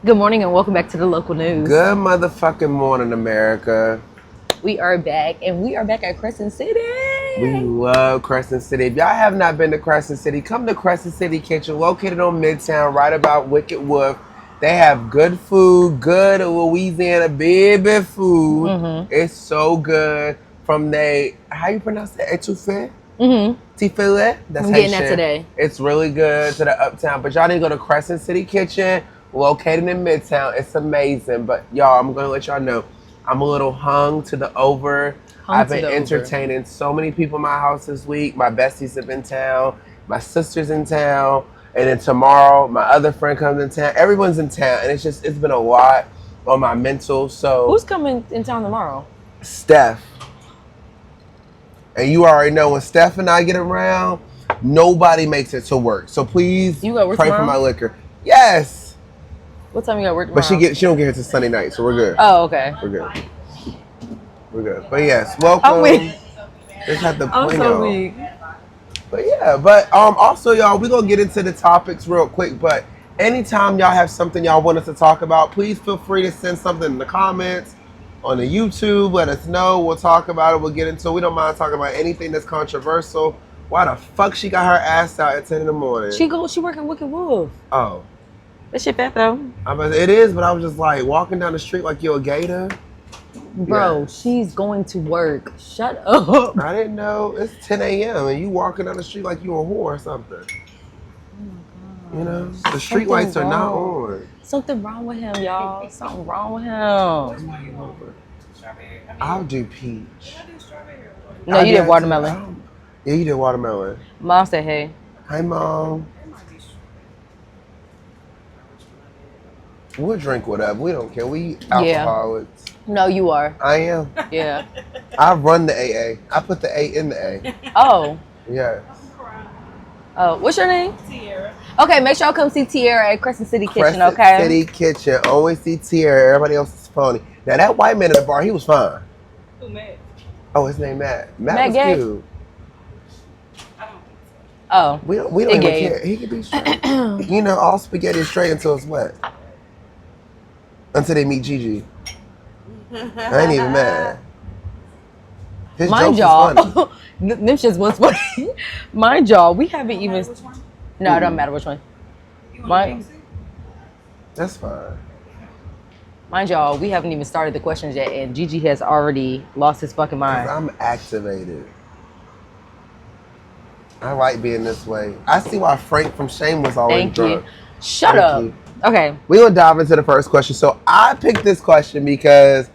Good morning and welcome back to the local news. Good motherfucking morning, America. We are back, and we are back at Crescent City. We love Crescent City. If y'all have not been to Crescent City, come to Crescent City Kitchen, located on Midtown, right about Wicked Wolf. They have good food, good Louisiana baby food. Mm-hmm. It's so good. From how you pronounce it? Etouffee? Mm-hmm. Tifele? That's I'm getting that today. It's really good to the Uptown. But y'all need to go to Crescent City Kitchen, located in Midtown. It's amazing. But y'all, I'm going to let y'all know, I'm a little hung to the over. I've been entertaining so many people in my house this week. My besties have been in town. My sister's in town. And then tomorrow, my other friend comes in town. Everyone's in town. And it's been a lot on my mental. So who's coming in town tomorrow? Steph. And you already know when Steph and I get around, nobody makes it to work. So please pray tomorrow? for my liquor. Yes. What time you got work tomorrow? But she don't get here till Sunday night, so we're good. Oh, okay. We're good. But yes, welcome. I'm weak. Just have to I'm so weak. But yeah, also y'all, we're gonna get into the topics real quick. But anytime y'all have something y'all want us to talk about, please feel free to send something in the comments. On the YouTube, let us know. We'll talk about it. We'll get into it. We don't mind talking about anything that's controversial. Why the fuck she got her ass out at 10 in the morning? She working Wicked Wolf. Oh. That shit fat though. It is, but I was just like walking down the street like you're a gator. Bro, yes. She's going to work. Shut up. I didn't know. It's 10 a.m. and you walking down the street like you a whore or something. Oh my God. You know? The street lights are not on. Something wrong with him, y'all. Something wrong with him. I'll do peach. No, you did watermelon. Yeah, you did watermelon. Mom said, hey. Hi, Mom. We'll drink whatever. We don't care. We alcoholics. No, you are. I am. Yeah. I run the AA. I put the A in the A. Oh. Yes. Oh, what's your name? Tiara. Okay, make sure y'all come see Tiara at Crescent City Kitchen, okay? Crescent City Kitchen. Always see Tiara. Everybody else is phony. Now, that white man at the bar, he was fine. Who, Matt? Oh, his name Matt. Matt was I cute. don't think so. Oh. We don't even care. He could be straight. You know, all spaghetti is straight until it's wet. Until they meet Gigi. I ain't even mad. His Mind y'all, them shits was funny. Mind y'all, we haven't even. Which one? No, it don't matter which one. That's fine. Mind y'all, we haven't even started the questions yet, and Gigi has already lost his fucking mind. I'm activated. I like being this way. I see why Frank from Shame was always drunk. Thank you. Shut up. Okay. We're going to dive into the first question. So I picked this question because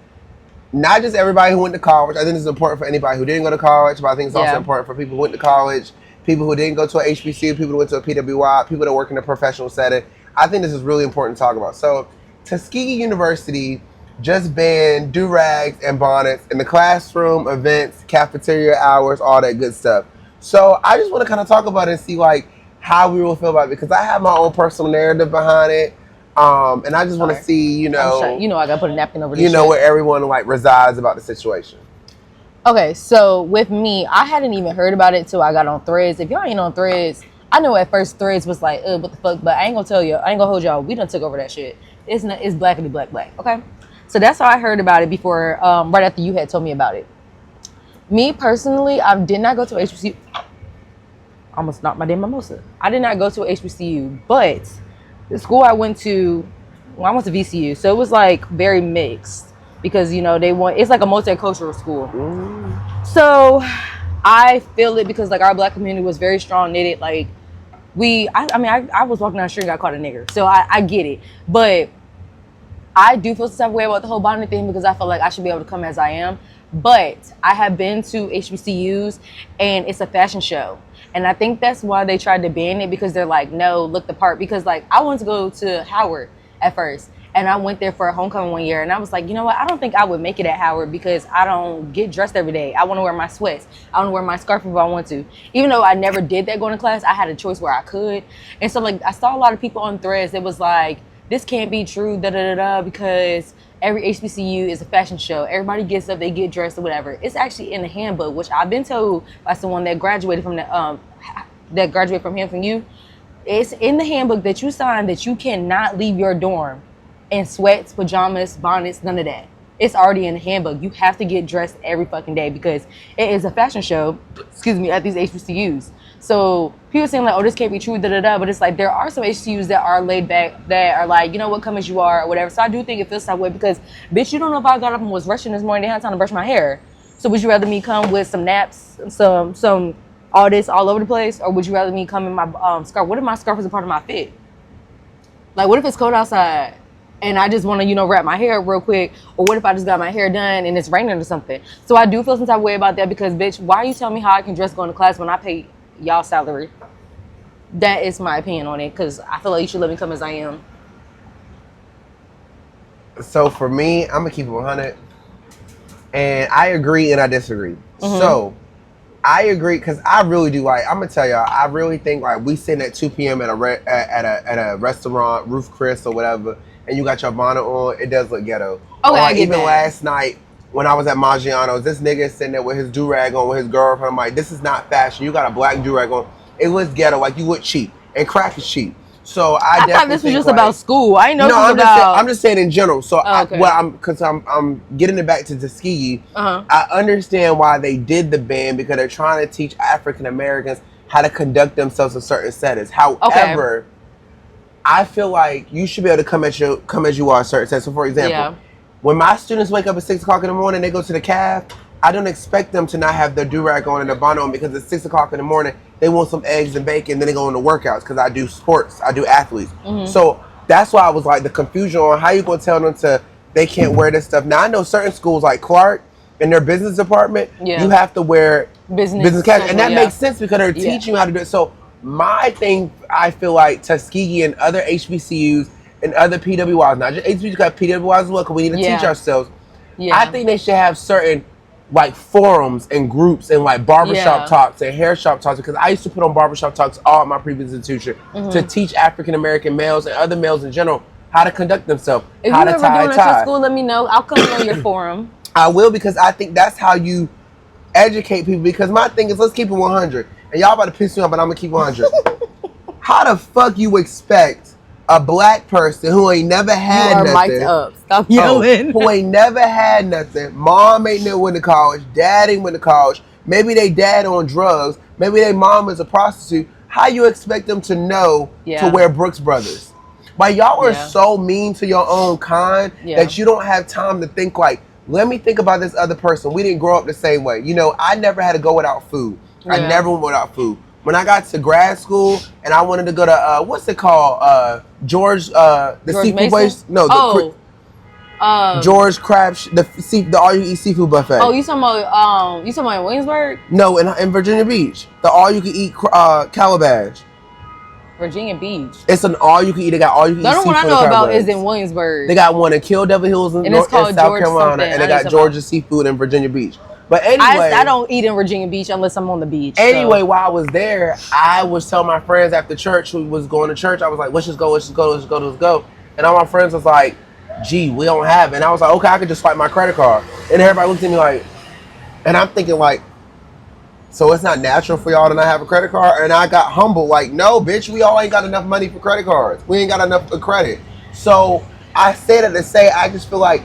not just everybody who went to college. I think this is important for anybody who didn't go to college, but I think it's also important for people who went to college, people who didn't go to a HBCU, people who went to a PWI, people that work in a professional setting. I think this is really important to talk about. So Tuskegee University just banned Durags and Bonnets in the classroom, events, cafeteria hours, all that good stuff. So I just want to kind of talk about it and see like how we will feel about it, because I have my own personal narrative behind it. And I just want to see, you know, I gotta put a napkin over this. You know, where everyone like resides about the situation. Okay, so with me, I hadn't even heard about it till I got on Threads. If y'all ain't on Threads, I know at first Threads was like, what the fuck, but I ain't gonna tell you, I ain't gonna hold y'all. We done took over that shit. It's blackity black, okay? So that's how I heard about it before, right after you had told me about it. Me personally, I did not go to HBCU. Almost knocked my damn mimosa. I did not go to a HBCU, but the school I went to, I went to VCU, so it was like very mixed because, you know, it's like a multicultural school. So I feel it because like our black community was very strong knitted. Like I was walking down the street and got called a nigger, so I get it. But I do feel some type of way about the whole bonnet thing because I feel like I should be able to come as I am. But I have been to HBCUs and it's a fashion show. And I think that's why they tried to ban it, because they're like, no, look the part. Because like I wanted to go to Howard at first, and I went there for a homecoming one year, and I was like, you know what? I don't think I would make it at Howard because I don't get dressed every day. I want to wear my sweats. I want to wear my scarf if I want to. Even though I never did that going to class, I had a choice where I could. And so like I saw a lot of people on Threads that was like, this can't be true, because every HBCU is a fashion show. Everybody gets up, they get dressed or whatever. It's actually in the handbook, which I've been told by someone that graduated from FAMU. It's in the handbook that you signed that you cannot leave your dorm in sweats, pajamas, bonnets, none of that. It's already in the handbook. You have to get dressed every fucking day because it is a fashion show, at these HBCUs. So people saying like, oh, this can't be true, da-da-da, but it's like there are some HBCUs that are laid back, that are like, you know what, come as you are, or whatever. So I do think it feels that way because, bitch, you don't know if I got up and was rushing this morning, didn't have time to brush my hair. So would you rather me come with some naps, some all this all over the place, or would you rather me come in my scarf? What if my scarf is a part of my fit? Like, what if it's cold outside and I just want to, wrap my hair real quick? Or what if I just got my hair done and it's raining or something? So I do feel some type of way about that because, bitch, why are you telling me how I can dress going to class when I pay y'all salary? That is my opinion on it because I feel like you should let me come as I am. So for me, I'm going to keep it 100. And I agree and I disagree. Mm-hmm. So I agree because I really do like. I'm gonna tell y'all. I really think like we sitting at 2 p.m. at a restaurant, Roof Chris or whatever, and you got your bonnet on. It does look ghetto. Okay, or I get even that. Last night when I was at Maggiano's, this nigga is sitting there with his durag on with his girlfriend. I'm like, this is not fashion. You got a black durag on. It looks ghetto. Like you look cheap, and crack is cheap. So I thought this was just about school. I didn't know this was about. I'm just saying in general. So okay. I'm getting it back to Tuskegee. I understand why they did the ban because they're trying to teach African Americans how to conduct themselves in certain settings. However, I feel like you should be able to come as you are in certain settings. So for example, when my students wake up at 6 o'clock in the morning, they go to the caf. I don't expect them to not have their durag on and their bonnet on because it's 6 o'clock in the morning. They want some eggs and bacon, then they go into workouts because I do sports. I do athletes. Mm-hmm. So that's why I was like the confusion on how you going to tell them they can't wear this stuff. Now I know certain schools like Clark in their business department, you have to wear business casual. And that makes sense because they're teaching you how to do it. So my thing, I feel like Tuskegee and other HBCUs and other PWIs, not just HBCUs, got PWIs as well because we need to teach ourselves. Yeah. I think they should have certain like forums and groups and like barbershop talks and hair shop talks because I used to put on barbershop talks all at my previous institution to teach African American males and other males in general how to conduct themselves. If how you ever doing it at school, let me know. I'll come on your forum. I will because I think that's how you educate people. Because my thing is, let's keep it 100. And y'all about to piss me off, but I'm gonna keep 100. How the fuck you expect a black person who ain't never had nothing. Mic'd up. Stop yelling. Who ain't never had nothing. Mom ain't never went to college. Dad ain't went to college. Maybe they dad on drugs. Maybe they mom is a prostitute. How you expect them to know to wear Brooks Brothers? Like y'all are so mean to your own kind that you don't have time to think like, let me think about this other person. We didn't grow up the same way. I never had to go without food. I never went without food. When I got to grad school and I wanted to go to what's it called? George seafood place? No, George Crab, the all you eat seafood buffet. Oh, you talking about in Williamsburg? No, in Virginia Beach, the all you can eat Calabash. Virginia Beach. It's an all you can eat. They got all you can eat. The only one I know about is in Williamsburg. They got one in Kill Devil Hills in South Carolina, and they got Georgia Seafood in Virginia Beach. But anyway, I don't eat in Virginia Beach unless I'm on the beach. Anyway, while I was there, I was telling my friends after church who was going to church, I was like, let's just go. And all my friends was like, gee, we don't have it. And I was like, okay, I could just swipe my credit card. And everybody looked at me like, and I'm thinking like, so it's not natural for y'all to not have a credit card? And I got humbled like, no, bitch, we all ain't got enough money for credit cards. We ain't got enough credit. So I say that to say, I just feel like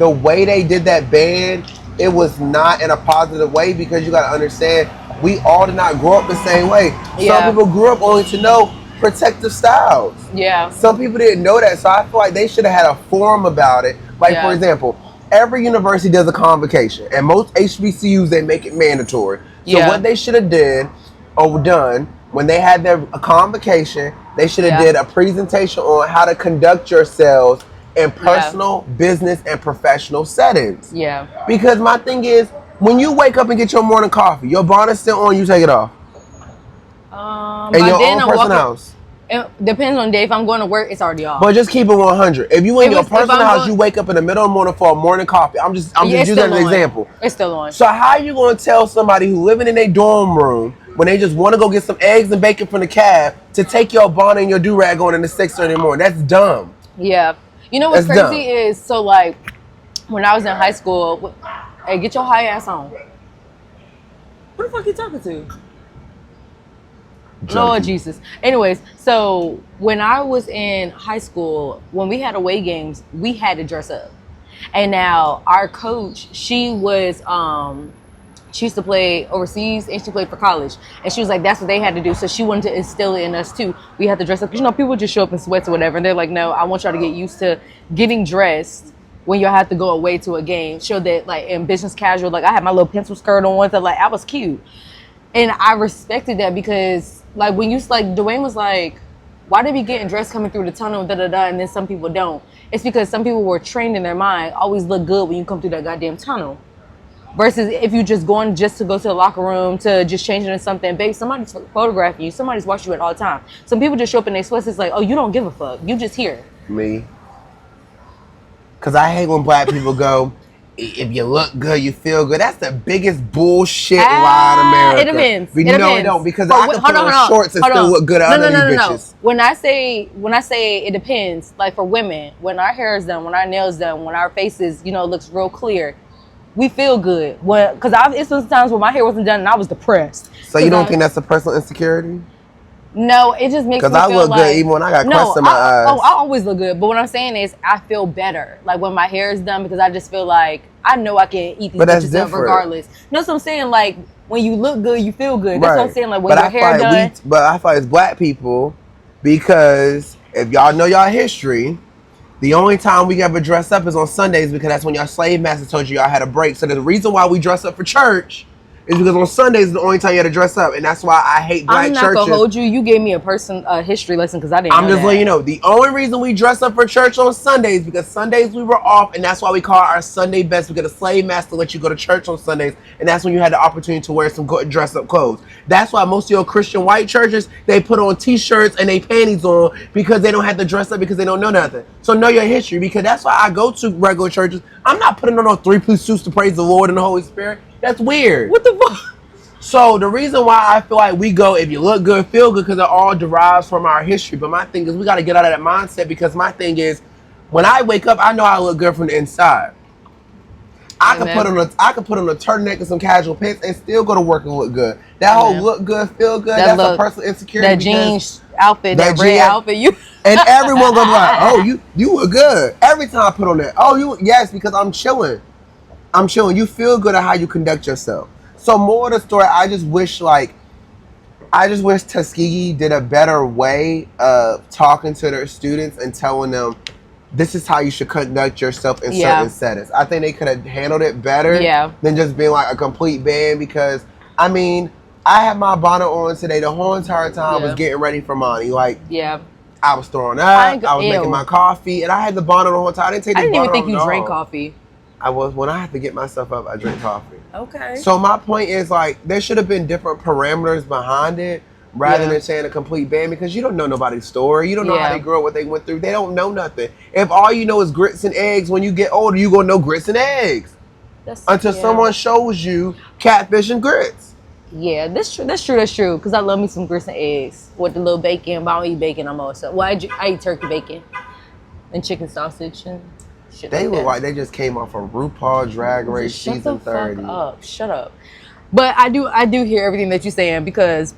the way they did that ban, it was not in a positive way because you got to understand, we all did not grow up the same way. Yeah. Some people grew up only to know protective styles. Yeah. Some people didn't know that, so I feel like they should have had a forum about it. Like, for example, every university does a convocation, and most HBCUs, they make it mandatory. So what they should have done when they had their convocation, they should have did a presentation on how to conduct yourselves in personal, business, and professional settings. Yeah. Because my thing is, when you wake up and get your morning coffee, your bonnet's still on, you take it off. In your own personal house. It depends on the day. If I'm going to work, it's already off. But just keep it 100. If you in your personal house, you wake up in the middle of the morning for a morning coffee. I'm just using that as an example. It's still on. So how you going to tell somebody who living in their dorm room when they just want to go get some eggs and bacon from the cab to take your bonnet and your do-rag on in the 6:30 in the morning? That's dumb. Yeah. You know what's crazy is, so like, when I was in high school, hey, get your high ass on. Who the fuck you talking to? Lord Jesus. Anyways, so when I was in high school, when we had away games, we had to dress up. And now our coach, she used to play overseas and she played for college. And she was like, that's what they had to do. So she wanted to instill it in us too. We had to dress up. Because, people just show up in sweats or whatever. And they're like, no, I want y'all to get used to getting dressed when you have to go away to a game. Show that, like, in business casual, like, I had my little pencil skirt on. So, like, I was cute. And I respected that because, like, when Dwayne was like, why they be getting dressed coming through the tunnel, da-da-da, and then some people don't? It's because some people were trained in their mind, always look good when you come through that goddamn tunnel. Versus if you just going just to go to the locker room to just change into something. Babe, somebody's photographing you. Somebody's watching you at all the time. Some people just show up in their sweats. It's like, oh, you don't give a fuck. You just here. Me. Because I hate when black people go, if you look good, you feel good. That's the biggest bullshit lie in America. It depends. It don't, because I can put on shorts and still look good at other bitches. When I say it depends, like for women, when our hair is done, when our nails done, when our faces, looks real clear, we feel good. Because it's sometimes when my hair wasn't done and I was depressed. So you don't think that's a personal insecurity? No, it just makes me feel like... Because I look good even when I got crust in my eyes. Oh, I always look good. But what I'm saying is I feel better. Like when my hair is done because I just feel like I know I can eat these bitches up regardless. No, so I'm saying like when you look good, you feel good. That's what I'm saying. Like when your hair done... But I feel like it's black people because if y'all know y'all history... The only time we ever dress up is on Sundays because that's when y'all slave master told you y'all had a break. So the reason why we dress up for church is because on Sundays is the only time you had to dress up. And that's why I hate black churches. I'm not going to hold you. You gave me a history lesson because I didn't know that. I'm just letting you know. The only reason we dress up for church on Sundays because Sundays we were off. And that's why we call our Sunday best because the slave master let you go to church on Sundays. And that's when you had the opportunity to wear some good dress up clothes. That's why most of your Christian white churches, they put on t-shirts and they panties on because they don't have to dress up because they don't know nothing. So know your history because that's why I go to regular churches. I'm not putting on no 3-piece suits to praise the Lord and the Holy Spirit. That's weird. What the fuck? So the reason why I feel like we go, if you look good, feel good, because it all derives from our history. But my thing is we got to get out of that mindset because my thing is when I wake up, I know I look good from the inside. I can put on a turtleneck and some casual pants and still go to work and look good. That whole look good, feel good, that's a personal insecurity. That jeans outfit, that red outfit, and everyone goes like, oh, you look good. Every time I put on that, yes, because I'm chilling. You feel good at how you conduct yourself. So more of the story, I just wish Tuskegee did a better way of talking to their students and telling them this is how you should conduct yourself in certain settings. I think they could have handled it better than just being like a complete band because, I had my bonnet on today the whole entire time I was getting ready for Monty. I was throwing up, I was making my coffee, and I had the bonnet the whole time. I didn't even think you drank coffee. When I have to get myself up, I drink coffee. Okay. So my point is there should have been different parameters behind it rather than saying a complete ban because you don't know nobody's story. You don't know how they grew up, what they went through. They don't know nothing. If all you know is grits and eggs, when you get older, you're going to know grits and eggs. Until someone shows you catfish and grits. Yeah, that's true. Because I love me some grits and eggs with the little bacon. But I don't eat bacon. I eat turkey bacon and chicken sausage and shit. They look like they just came off of RuPaul Drag Race season 30. Shut up. But I do hear everything that you're saying because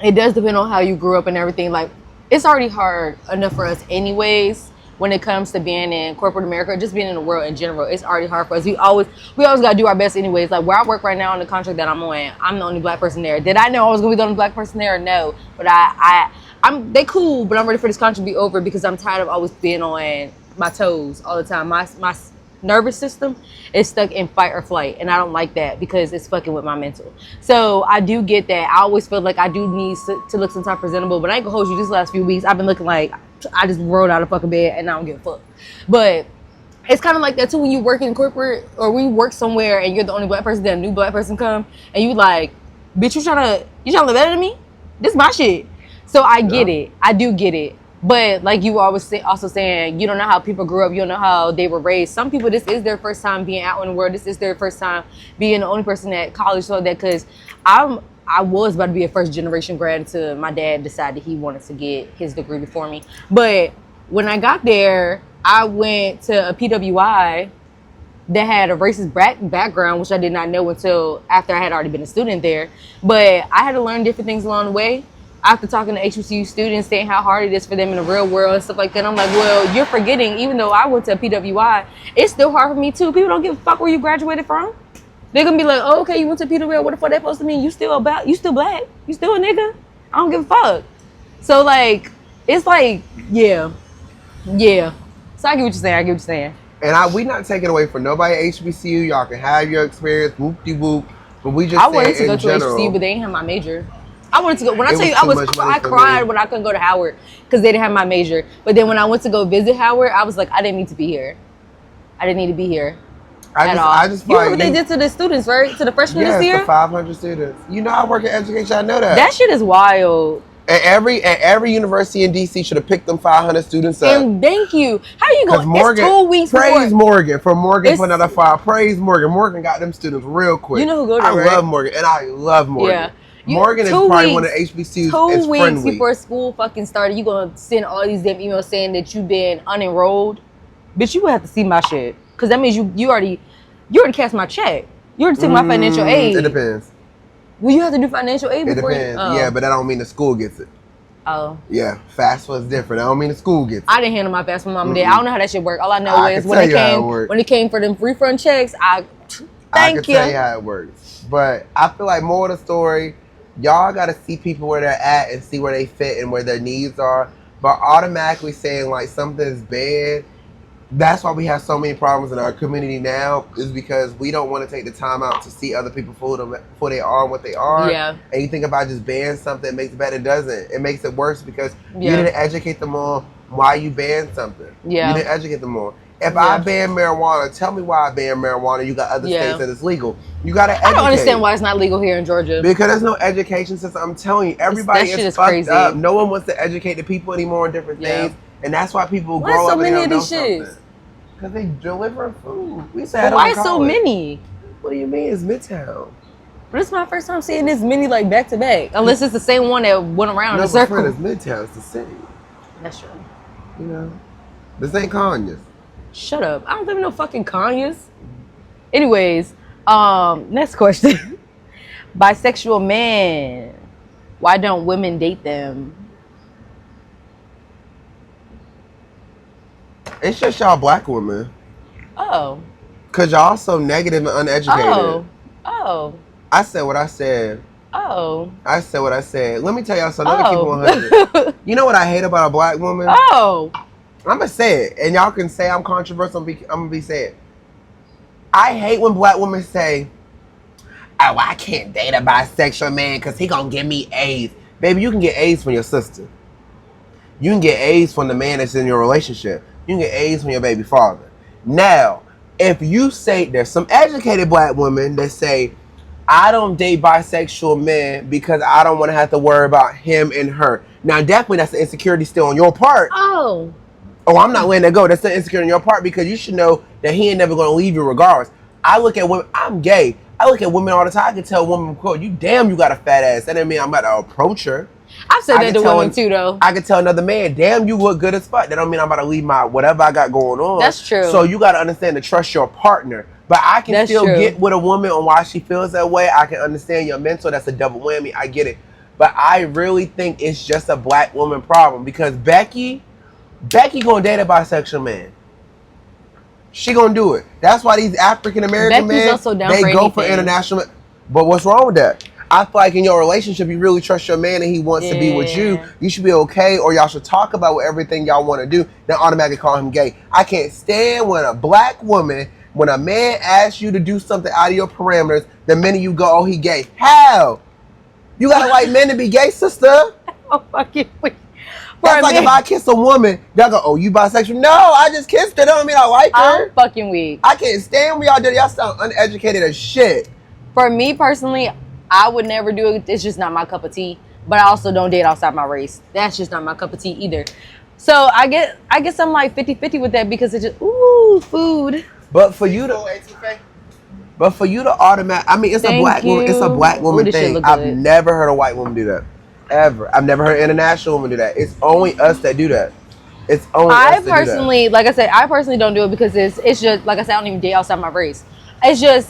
it does depend on how you grew up and everything. Like, it's already hard enough for us anyways when it comes to being in corporate America, just being in the world in general. It's already hard for us. We always got to do our best anyways. Like, where I work right now on the contract that I'm on, I'm the only black person there. Did I know I was going to be the only black person there? No. But they cool, but I'm ready for this contract to be over because I'm tired of always being on my toes all the time. My nervous system is stuck in fight or flight, and I don't like that because it's fucking with my mental. So I do get that. I always feel like I do need to look sometimes presentable, but I ain't gonna hold you. These last few weeks I've been looking like I just rolled out of fucking bed and I don't give a fuck. But it's kind of like that too when you work in corporate or when you work somewhere and you're the only black person, then a new black person come and you like, bitch, you trying to live better than me? This is my shit. So I get it. I do get it. But like you always also saying, you don't know how people grew up. You don't know how they were raised. Some people, this is their first time being out in the world. This is their first time being the only person at college. So that because I was about to be a first generation grad until my dad decided he wanted to get his degree before me. But when I got there, I went to a PWI that had a racist background, which I did not know until after I had already been a student there. But I had to learn different things along the way. after talking to HBCU students, saying how hard it is for them in the real world and stuff like that. I'm like, well, you're forgetting, even though I went to PWI, it's still hard for me too. People don't give a fuck where you graduated from. They're gonna be like, oh, okay, you went to PWI, what the fuck that supposed to mean? You still black, you still a nigga. I don't give a fuck. So like, it's like, yeah. So I get what you're saying. And we not taking away from nobody at HBCU. Y'all can have your experience, whoop-de-whoop. But we just I wanted to go to general, HBCU, but they didn't have my major. I wanted to go. When I tell you, I cried when I couldn't go to Howard because they didn't have my major. But then when I went to go visit Howard, I was like, I didn't need to be here. I didn't need to be here at all. I just you know what they did to the students, right? To the freshmen this year? Yeah, 500 students. You know, I work in education. I know that. That shit is wild. And every university in DC should have picked them 500 students up. And thank you. How you going? Morgan, it's 2 weeks praise before. Morgan for another 5. Praise Morgan. Morgan got them students real quick. You know who go there, right? I love Morgan, and I love Morgan. Yeah. Morgan is probably one of the HBCUs. 2 weeks before school fucking started, you gonna send all these damn emails saying that you've been unenrolled. Bitch, you would have to see my shit. Cause that means you already cast my check. You already took my financial aid. It depends. Well, you have to do financial aid before. It depends. Yeah, but that don't mean the school gets it. Oh. Yeah, FAFSA is different. I don't mean the school gets it. I didn't handle my FAFSA when mom and dad. I don't know how that shit work. All I know is when it came for them refund checks, I can tell you how it works. But I feel like more of the story, y'all got to see people where they're at and see where they fit and where their needs are. But automatically saying like something's bad, that's why we have so many problems in our community now, is because we don't want to take the time out to see other people for they are and what they are. Yeah. And you think about just banning something, it makes it better. It doesn't. It makes it worse because you didn't educate them on why you banned something. Yeah. You didn't educate them on. If I ban marijuana, tell me why I ban marijuana. You got other states that it's legal. You got to educate. I don't understand why it's not legal here in Georgia. Because there's no education system. I'm telling you, everybody is fucked crazy. Up. No one wants to educate the people anymore on different things. And that's why people grow up and they don't know something. Because they deliver food. Why so many? What do you mean? It's Midtown. But it's my first time seeing this many like back to back. Unless it's the same one that went around in a circle. No, it's Midtown. It's the city. That's true. You know, this ain't Kanye's. Shut up. I don't live in no fucking Kanye's. Anyways, next question. Bisexual men. Why don't women date them? It's just y'all black women. Oh. Cause y'all so negative and uneducated. Oh. I said what I said. Oh. I said what I said. Let me tell y'all something. Let me keep it 100. You know what I hate about a black woman? Oh. I'm gonna say it, and y'all can say I'm controversial. I'm gonna be saying. I hate when black women say, "Oh, I can't date a bisexual man because he gonna give me AIDS." Baby, you can get AIDS from your sister. You can get AIDS from the man that's in your relationship. You can get AIDS from your baby father. Now, if you say there's some educated black women that say, I don't date bisexual men because I don't want to have to worry about him and her. Now, definitely that's the insecurity still on your part. Oh, I'm not letting that go. That's the insecurity on your part because you should know that he ain't never going to leave you regardless. I look at women, I'm gay. I look at women all the time. I can tell a woman, quote, you got a fat ass. That doesn't mean I'm about to approach her. I've said that to women too, though. I can tell another man, damn, you look good as fuck. That don't mean I'm about to leave my whatever I got going on. That's true. So you got to understand to trust your partner. But I can still get with a woman on why she feels that way. I can understand your mental. That's a double whammy. I get it. But I really think it's just a black woman problem because Becky gonna date a bisexual man. She gonna do it. That's why these African American men, they go for international. But what's wrong with that? I feel like in your relationship, you really trust your man and he wants to be with you. You should be okay, or y'all should talk about everything y'all want to do. Then automatically call him gay. I can't stand when a black woman, when a man asks you to do something out of your parameters, the minute you go, oh, he gay. How? You gotta like men to be gay, sister. Oh, fucking wait. That's like if I kiss a woman, they'll go, oh, you bisexual? No, I just kissed her. That don't mean I like her. I'm fucking weak. I can't stand when y'all do. Y'all sound uneducated as shit. For me personally, I would never do it. It's just not my cup of tea. But I also don't date outside my race. That's just not my cup of tea either. So I guess I'm like 50-50 with that because it's just, ooh, food. But for you to automatic, I mean, it's a black woman thing. I've never heard a white woman do that. Ever. I've never heard an international woman do that. It's only us that do that. It's only us that do that. I personally, like I said, I personally don't do it because it's just, like I said, I don't even date outside my race. It's just,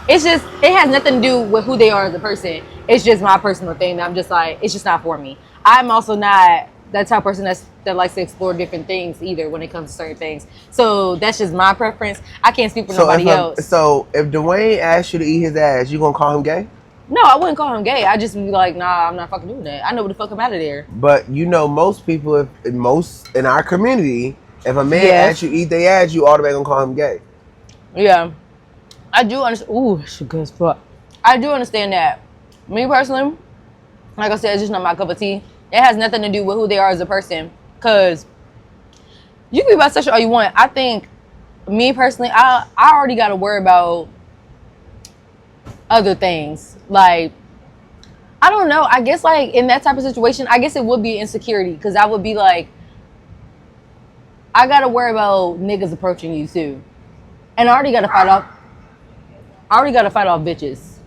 It's just, it has nothing to do with who they are as a person. It's just my personal thing. I'm just like, it's just not for me. I'm also not that type of person that likes to explore different things either when it comes to certain things. So that's just my preference. I can't speak for nobody else. So if Dwayne asked you to eat his ass, you gonna call him gay? No, I wouldn't call him gay. I just be like, nah, I'm not fucking doing that. I know what the fuck I'm out of there. But you know, most people, in our community, if a man asks you to eat their ass, you automatically gonna call him gay. Yeah. I do understand. Ooh, that's good as fuck. I do understand that. Me personally, like I said, it's just not my cup of tea. It has nothing to do with who they are as a person. Because you can be bisexual all you want. I think, me personally, I already got to worry about other things. Like, I don't know. I guess, like, in that type of situation, I guess it would be insecurity. Because I would be like, I got to worry about niggas approaching you, too. And I already got to fight off bitches.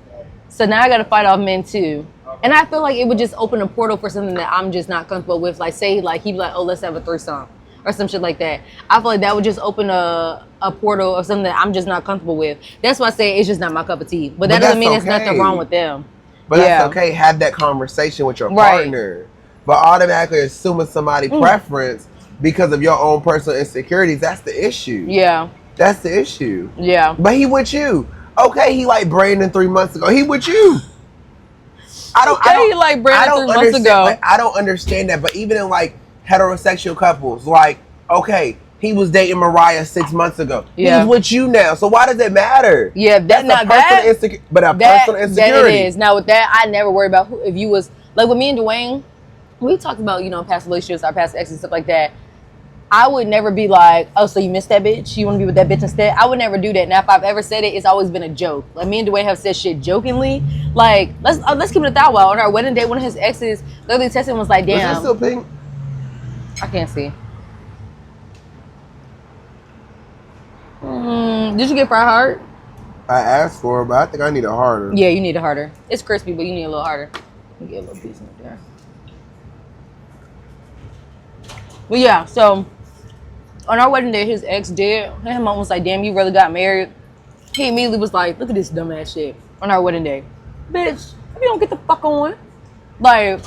So now I got to fight off men, too. And I feel like it would just open a portal for something that I'm just not comfortable with. Like, say, like, he'd be like, oh, let's have a threesome. Or some shit like that. I feel like that would just open a portal of something that I'm just not comfortable with. That's why I say it's just not my cup of tea. But that doesn't mean there's nothing wrong with them. But that's okay. Have that conversation with your partner. But automatically assuming somebody's preference because of your own personal insecurities, that's the issue. Yeah. That's the issue. Yeah. But he with you. Okay, he like Brandon 3 months ago. He with you. He like Brandon 3 months ago. Like, I don't understand that. But even in like heterosexual couples, like, okay, he was dating Mariah 6 months ago. Yeah. He's with you now. So why does it matter? Yeah, that's not that. But a personal insecurity. That it is. Now with that, I never worry about who, if you was like with me and Dwayne, we talked about, you know, past relationships, our past exes, stuff like that. I would never be like, oh, so you missed that bitch? You want to be with that bitch instead? I would never do that. Now, if I've ever said it, it's always been a joke. Like, me and Dwayne have said shit jokingly. Like, let's keep it a thou. On our wedding day, one of his exes literally texted and was like, damn. Is that still pink? I can't see. Did you get fried hard? I asked for it, but I think I need it harder. Yeah, you need it harder. It's crispy, but you need a little harder. You get a little piece in there. But yeah, so on our wedding day, his ex did. And his mom was like, damn, you really got married? He immediately was like, look at this dumbass shit on our wedding day. Bitch, if you don't get the fuck on. Like,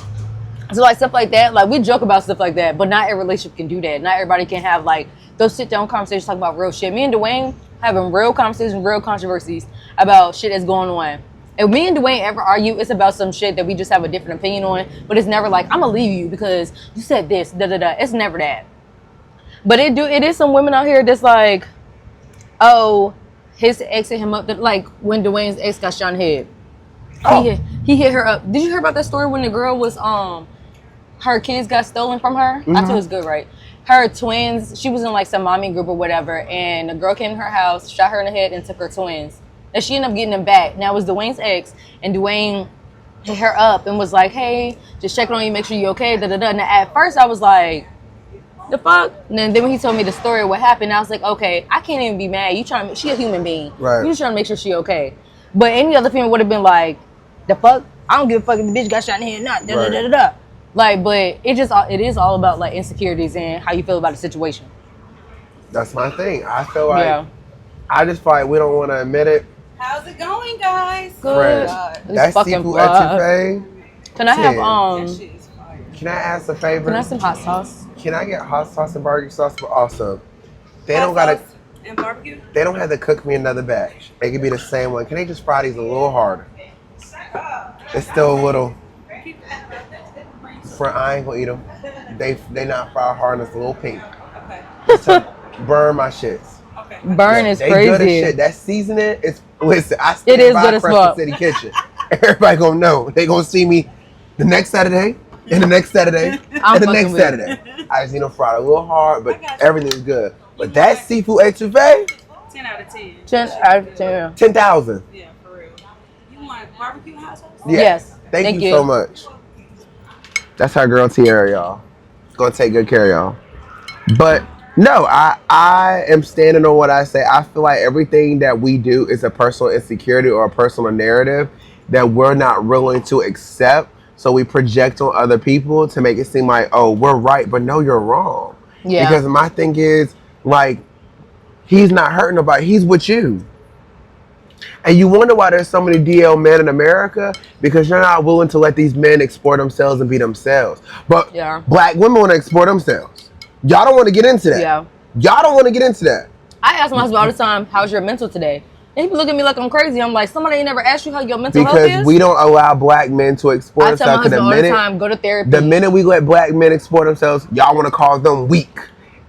so like stuff like that. Like, we joke about stuff like that, but not every relationship can do that. Not everybody can have like those sit down conversations talking about real shit. Me and Dwayne having real conversations, real controversies about shit that's going on. If me and Dwayne ever argue, it's about some shit that we just have a different opinion on. But it's never like, I'm gonna leave you because you said this, da da da. It's never that. But it is some women out here that's like, oh, his ex hit him up. Like when Dwayne's ex got shot in the head. Oh. He hit her up. Did you hear about that story when the girl was her kids got stolen from her? Mm-hmm. I thought it was good, right? Her twins, she was in like some mommy group or whatever, and the girl came to her house, shot her in the head, and took her twins. And she ended up getting them back. Now it was Dwayne's ex, and Dwayne hit her up and was like, hey, just checking on you, make sure you're okay, da da da. Now at first I was like, the fuck? And then when he told me the story of what happened, I was like, okay, I can't even be mad. She a human being. Right. You just trying to make sure she okay. But any other female would have been like, the fuck? I don't give a fuck if the bitch got shot in the head or not. Da da da da da. Like, but it is all about like insecurities and how you feel about the situation. That's my thing. I feel like I just feel like we don't want to admit it. How's it going, guys? Good. That's seafood etouffee. Can I have Can I ask a favor? Can I have some hot sauce? Can I get hot sauce and barbecue sauce? But also, they don't gotta. And barbecue? They don't have to cook me another batch. It could be the same one. Can they just fry these a little harder? It's still a little. I ain't gonna eat them. They not fried hard and it's a little pink. Okay. Just burn my shits. Okay. Burn is crazy. Good as shit. That seasoning is. Listen, I stand by Crescent City Kitchen. Everybody gonna know. They gonna see me the next Saturday, and the next Saturday, and the next Saturday. I just need them fried a little hard, but everything's good. But that seafood etouffee. 10 out of 10. 10 out of 10. 10,000. Yeah, for real. You want barbecue hot sauce? Yeah. Yes. Thank you so much. That's our girl Tiara, y'all. Gonna take good care of y'all. But no, I am standing on what I say. I feel like everything that we do is a personal insecurity or a personal narrative that we're not willing to accept. So we project on other people to make it seem like, oh, we're right, but no, you're wrong. Yeah. Because my thing is, like, he's not hurting nobody. He's with you. And you wonder why there's so many DL men in America, because you're not willing to let these men explore themselves and be themselves. But black women want to explore themselves. Y'all don't want to get into that. Yeah. Y'all don't want to get into that. I ask my husband all the time, how's your mental today? And he be looking at me like I'm crazy. I'm like, somebody ain't never asked you how your mental health is? Because we don't allow black men to explore themselves. I tell my husband all the time, go to therapy. The minute we let black men explore themselves, y'all want to call them weak.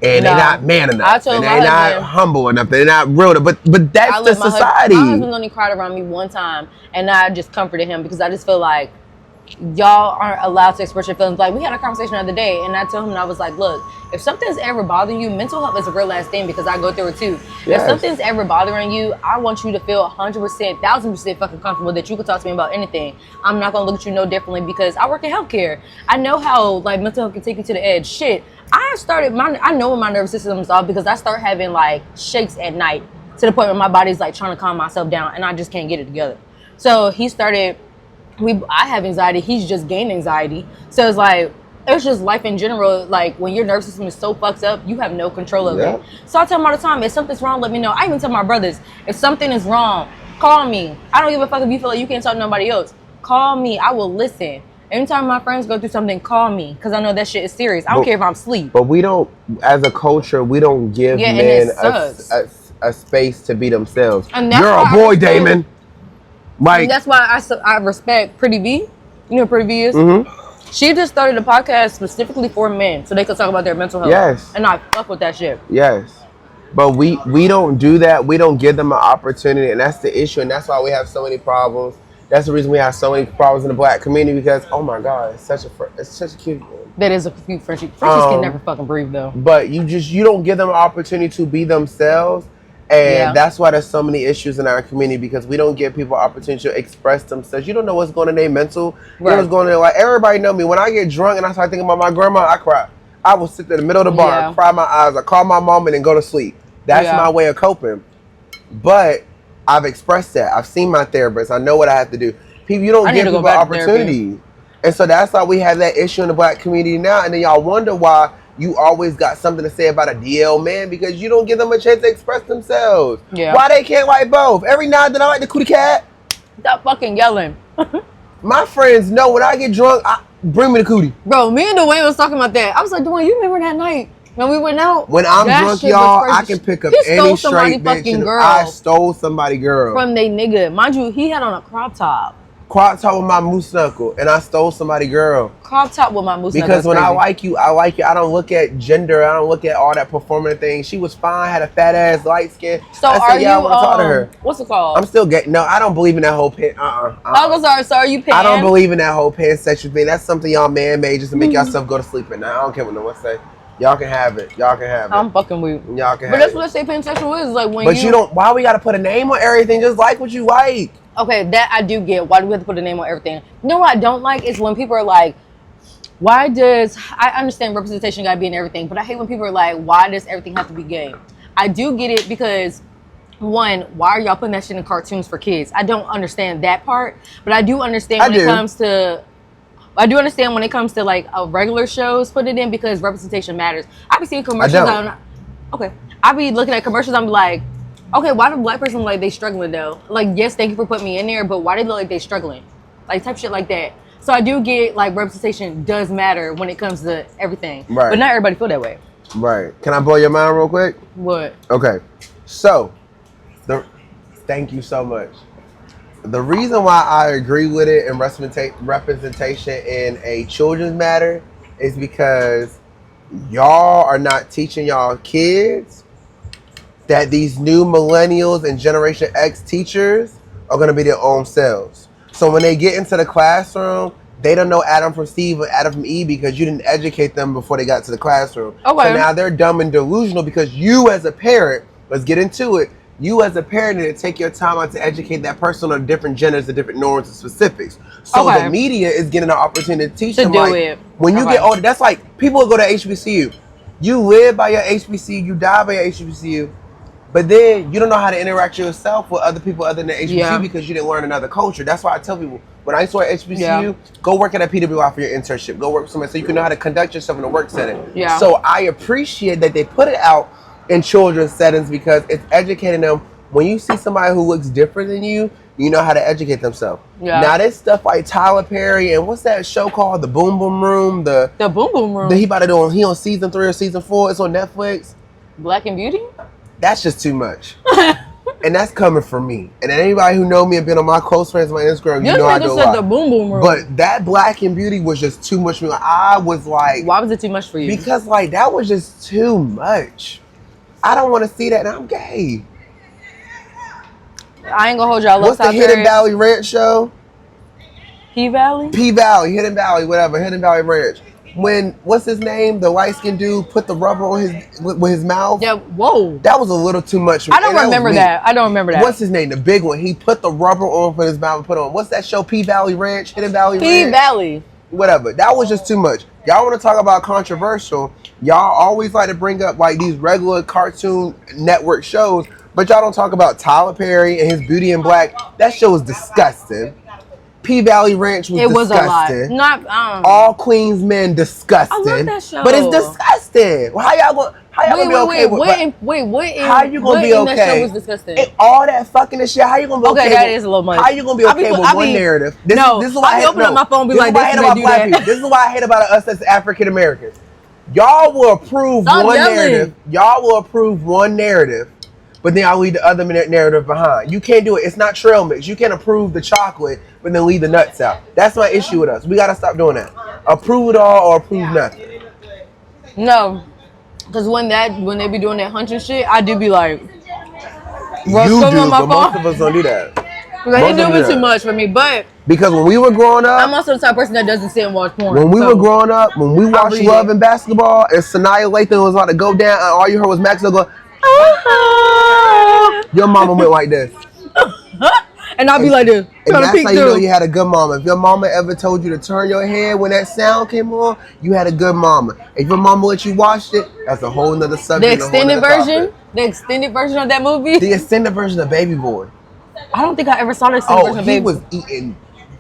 And they're not man enough. And they're not humble enough. They're not real enough. But that's the society. My husband only cried around me one time. And I just comforted him because I just feel like y'all aren't allowed to express your feelings. Like, we had a conversation the other day, and I told him, and I was like, look, if something's ever bothering you, mental health is a real ass thing because I go through it too. Yes. If something's ever bothering you, I want you to feel 100%, 1000% fucking comfortable that you can talk to me about anything. I'm not gonna look at you no differently because I work in healthcare. I know how like mental health can take you to the edge. Shit, I know when my nervous system is off because I start having like shakes at night to the point where my body's like trying to calm myself down and I just can't get it together. So he started. I have anxiety. He's just gained anxiety. So it's like, it's just life in general. Like, when your nervous system is so fucked up, you have no control of it. So I tell him all the time, if something's wrong, let me know. I even tell my brothers, if something is wrong, call me. I don't give a fuck if you feel like you can't talk to nobody else. Call me. I will listen. Anytime my friends go through something, call me. Because I know that shit is serious. I don't care if I'm asleep. But we don't, as a culture, we don't give men a space to be themselves. You're a boy, Damon. Like, and that's why I respect Pretty V. You know who Pretty V is? Mm-hmm. She just started a podcast specifically for men so they could talk about their mental health. Yes. And I fuck with that shit. Yes. But we don't do that. We don't give them an opportunity, and that's the issue, and that's why we have so many problems. That's the reason we have so many problems in the black community because, oh my God, it's such a cute one. That is a cute Frenchie. Frenchies can never fucking breathe though. But you don't give them an opportunity to be themselves. And that's why there's so many issues in our community because we don't give people opportunity to express themselves. You don't know what's going on in their mental. You know what's going on. Like, everybody know me. When I get drunk and I start thinking about my grandma, I cry. I will sit in the middle of the bar, cry my eyes. I call my mom and then go to sleep. That's my way of coping. But I've expressed that. I've seen my therapist. I know what I have to do. People, you don't give people opportunity. And so that's why we have that issue in the black community now. And then y'all wonder why you always got something to say about a DL man because you don't give them a chance to express themselves. Yeah. Why they can't like both? Every now and then I like the cootie cat. Stop fucking yelling. My friends know when I get drunk, bring me the cootie. Bro, me and Dwayne was talking about that. I was like, Dwayne, you remember that night when we went out? When I'm drunk, y'all, I can pick up any straight bitch. I stole somebody girl. From they nigga. Mind you, he had on a crop top. Crop top with my moose knuckle, and I stole somebody girl. Crop top with my moose knuckle. Because when I like you, I like you. I don't look at gender. I don't look at all that performing thing. She was fine, had a fat ass, light skin. So I said, I want to talk to her. What's it called? I'm still gay. No, I don't believe in that whole I'm sorry. So are you pan? I don't believe in that whole pansexual thing. That's something y'all man-made just to make yourself go to sleep at night. I don't care what no one say. Y'all can have it. Y'all can have it. I'm fucking weak. Y'all can have it. But that's what I say pansexual is. Like when But you don't, why we got to put a name on everything? Just like what you like. Okay, that I do get. Why do we have to put a name on everything? You know what I don't like is when people are like, why does, I understand representation gotta be in everything, but I hate when people are like, why does everything have to be gay? I do get it because, one, why are y'all putting that shit in cartoons for kids? I don't understand that part, but I do understand when it comes to, like regular shows, put it in because representation matters. I be seeing commercials I be looking at commercials, I'm like, okay, why do black person look like they struggling though? Like, yes, thank you for putting me in there, but why they look like they struggling? Like, type shit like that. So I do get, like, representation does matter when it comes to everything. Right. But not everybody feel that way. Right. Can I blow your mind real quick? What? Okay. So, thank you so much. The reason why I agree with it in representation in a children's matter is because y'all are not teaching y'all kids that these new millennials and Generation X teachers are going to be their own selves. So when they get into the classroom, they don't know Adam from Steve or Adam from Eve because you didn't educate them before they got to the classroom. Okay. So now they're dumb and delusional because you as a parent, let's get into it, you as a parent need to take your time out to educate that person on different genders, the different norms and specifics. So the media is getting an opportunity to teach them. When you get older, that's like people will go to HBCU. You live by your HBCU, you die by your HBCU. But then you don't know how to interact yourself with other people other than HBCU because you didn't learn another culture. That's why I tell people, when I used to work at HBCU, go work at a PWI for your internship. Go work with somebody so you can know how to conduct yourself in a work setting. Yeah. So I appreciate that they put it out in children's settings because it's educating them when you see somebody who looks different than you know how to educate themselves. Yeah. Now this stuff like Tyler Perry and what's that show called? The Boom Boom Room. The Boom Boom Room. He about to do. He on season 3 or season 4. It's on Netflix. Black and Beauty. That's just too much. And that's coming from me. And anybody who know me and been on my close friends on my Instagram, you know I do a lot. The Boom Boom Room. But that Black and Beauty was just too much for me. Like, I was like, why was it too much for you? Because like that was just too much. I don't want to see that, and I'm gay. I ain't gonna hold y'all. What's the Hidden Valley Ranch show? P-Valley? P-Valley, Hidden Valley, whatever. Hidden Valley Ranch. When, what's his name? The light-skinned dude put the rubber on with his mouth. Yeah, whoa. That was a little too much. I don't remember that. I don't remember that. What's his name? The big one. He put the rubber on for his mouth and put on. What's that show? P-Valley Ranch? Hidden Valley Ranch? P-Valley. Whatever. That was just too much. Y'all want to talk about controversial. Y'all always like to bring up like these regular Cartoon Network shows. But y'all don't talk about Tyler Perry and his Beauty in Black. That show was disgusting. P-Valley Ranch was disgusting. A lot. All Queens Men, disgusting. I love that show. But it's disgusting. Well, how y'all gonna be okay with how you gonna be okay? That show was disgusting. And all that fucking and shit. How you gonna be okay? Okay, that is a little much. How you gonna be okay with one narrative? This is why I hate up my phone. Be like, this is why I hate about us as African Americans. Y'all will approve one narrative. Y'all will approve one narrative. But then I'll leave the other narrative behind. You can't do it. It's not trail mix. You can't approve the chocolate, but then leave the nuts out. That's my issue with us. We got to stop doing that. Approve it all or approve nothing. No. Because when they be doing that hunching shit, I do be like... You do, but most of us don't do that. Like, they do it too much for me, but... Because when we were growing up... I'm also the type of person that doesn't sit and watch porn. When we were growing up, when we watched Love and Basketball, and Sanaya Lathan was about to go down, and all you heard was Maxwell go... Your mama went like this. And I'll be like this. And that's how you know you had a good mama. If your mama ever told you to turn your head when that sound came on, you had a good mama. If your mama let you watch it, that's a whole nother subject. The extended version? The extended version of that movie? The extended version of Baby Boy. I don't think I ever saw the extended version of Baby Boy.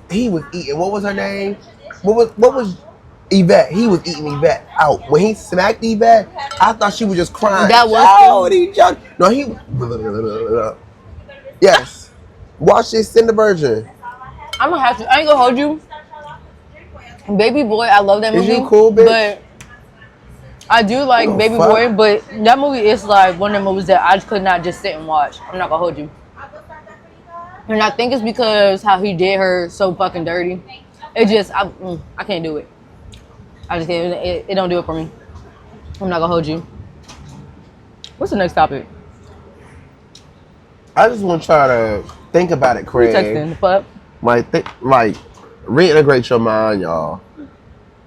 He was eating. What was her name? What was Yvette? He was eating Yvette out. When he smacked Yvette, I thought she was just crying. That was No, he. Yes. Watch the extended version. I'm gonna have to. I ain't gonna hold you. Baby Boy, I love that movie. Is you cool, bitch? But I do like Baby Boy, but that movie is like one of the movies that I could not just sit and watch. I'm not gonna hold you. And I think it's because how he did her so fucking dirty. It just, I can't do it. I just can't. It don't do it for me. I'm not gonna hold you. What's the next topic? I just want y'all to think about it, Craig. Texting the fuck? Like reintegrate your mind, y'all.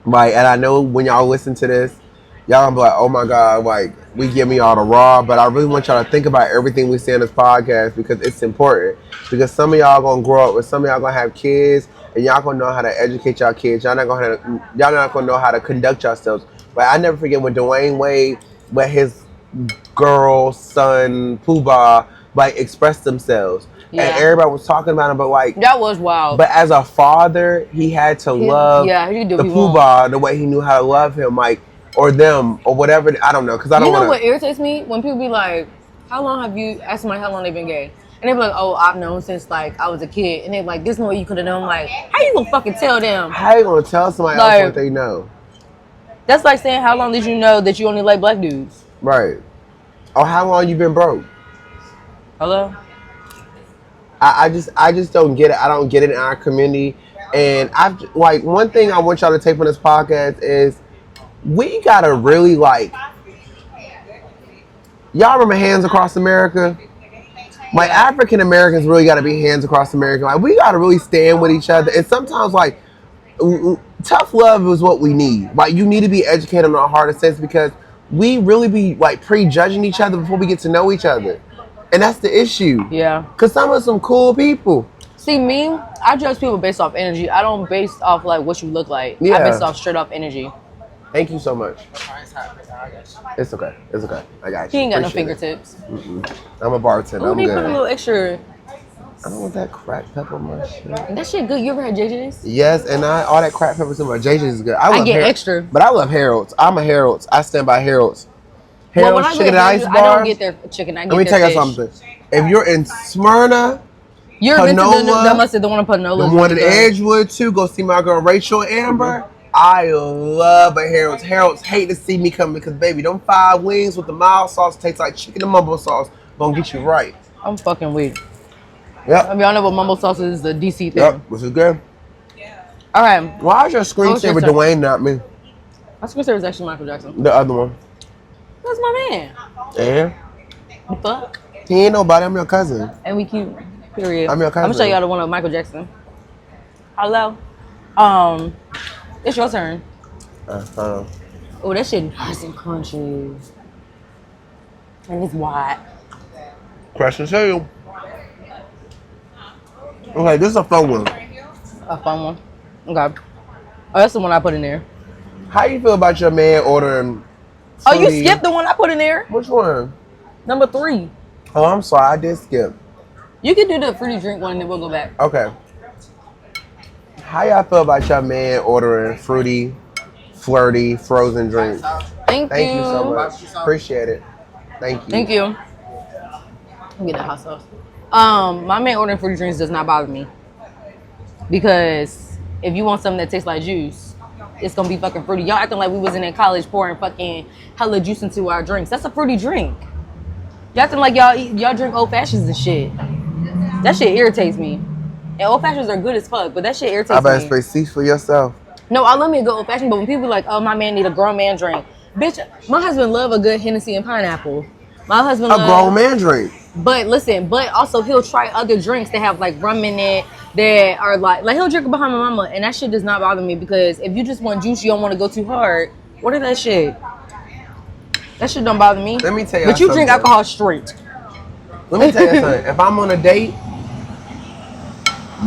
Like, and I know when y'all listen to this, y'all gonna be like, oh my God, like, we give me all the raw, but I really want y'all to think about everything we say in this podcast because it's important. Because some of y'all gonna grow up with some of y'all gonna have kids and y'all gonna know how to educate y'all kids. Y'all not gonna know how to conduct yourselves. But I never forget when Dwayne Wade let his girl, son, Poobah, like, express themselves. Yeah. And everybody was talking about him, but like... That was wild. But as a father, he had to love the Poobah the way he knew how to love him, like, or them, or whatever. I don't know, because I don't know what irritates me? When people be like, how long have you... Ask somebody how long they've been gay. And they be like, oh, I've known since, like, I was a kid. And they be like, this is what you could have known. Like, how you gonna fucking tell them? How you gonna tell somebody else what they know? That's like saying, how long did you know that you only like black dudes? Right. Or how long you been broke? Hello? I just don't get it. I don't get it in our community. And like, one thing I want y'all to take from this podcast is we gotta really, like, y'all remember Hands Across America? Like, African Americans really gotta be hands across America. Like, we gotta really stand with each other. And sometimes, like, tough love is what we need. Like, you need to be educated on a harder sense because we really be, like, prejudging each other before we get to know each other. And that's the issue. Yeah. Because some of some cool people. See, me, I judge people based off energy. I don't base off, like, what you look like. Yeah. I base off straight off energy. Thank you so much. It's okay. It's okay. I got you. He ain't got no fingertips. I'm a bartender. I'm good. Put a little extra. I don't want that crack pepper on my shit. That shit good. You ever had JJ's? Yes, and all that crack pepper in my JJ's is good. I get extra. But I love Harold's. I'm a Harold's. I stand by Harold's. Harold's chicken and ice bar. I don't get their chicken. I get Let me tell you something. If you're in Smyrna, You're Panola, that must have the one in Panola. the one in Edgewood too. Go see my girl Rachel Amber. I love a Harold's. Harold's hate to see me come because baby, them 5 wings with the mild sauce taste like chicken and mumbo sauce. Gonna get you right. I'm fucking weak. Yep. I mean, y'all know what mumbo sauce is, the DC thing. Yep, which is good. All right. Why is your screensaver Dwayne, not me? My screensaver is actually Michael Jackson. The other one. That's my man. And? The fuck? He ain't nobody. I'm your cousin. And we cute. Period. I'm your cousin. I'm gonna show y'all the one of Michael Jackson. Hello. It's your turn. Oh, that shit nice and crunchy. And it's white. Question to you. Okay, this is a fun one. A fun one. Okay. Oh, that's the one I put in there. How you feel about your man ordering Oh, you skipped the one I put in there? Which one? Number 3. Oh, I'm sorry. I did skip. You can do the fruity drink one and then we'll go back. Okay. How y'all feel about your man ordering fruity, flirty, frozen drinks? Thank you so much. Appreciate it. Thank you. Thank you. Let me get that hot sauce. My man ordering fruity drinks does not bother me. Because if you want something that tastes like juice, it's gonna be fucking fruity. Y'all acting like we was in college pouring fucking hella juice into our drinks. That's a fruity drink. Y'all acting like y'all drink old fashions and shit. That shit irritates me. And old fashions are good as fuck, but that shit irritates me. I better say cease for yourself. No, I love me a good old fashioned, but when people are like, oh, my man need a grown man drink. Bitch, my husband love a good Hennessy and pineapple. My husband a grown man drink. But listen, but also he'll try other drinks that have like rum in it that are like he'll drink behind my mama, and that shit does not bother me because if you just want juice, you don't want to go too hard. What is that shit? That shit don't bother me. Let me tell you. But you drink alcohol straight. Let me tell you something. If I'm on a date,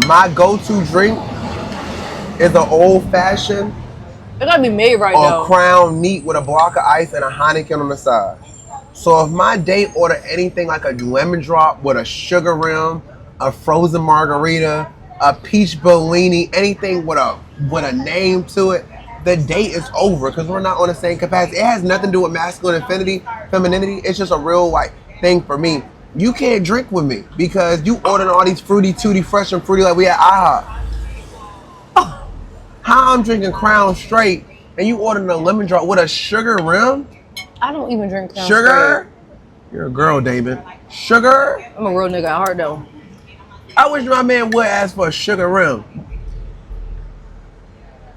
my go-to drink is an old-fashioned. It gotta be made right or Crown neat with a block of ice and a Heineken on the side. So if my date order anything like a lemon drop with a sugar rim, a frozen margarita, a peach Bellini, anything with a name to it, the date is over because we're not on the same capacity. It has nothing to do with masculine femininity. It's just a real like thing for me. You can't drink with me because you ordering all these fruity, tooty, fresh and fruity like we at IHOP. How I'm drinking Crown straight and you ordering a lemon drop with a sugar rim? I don't even drink Crown sugar? straight. You're a girl, David. Sugar? I'm a real nigga at heart though. I wish my man would ask for a sugar rim.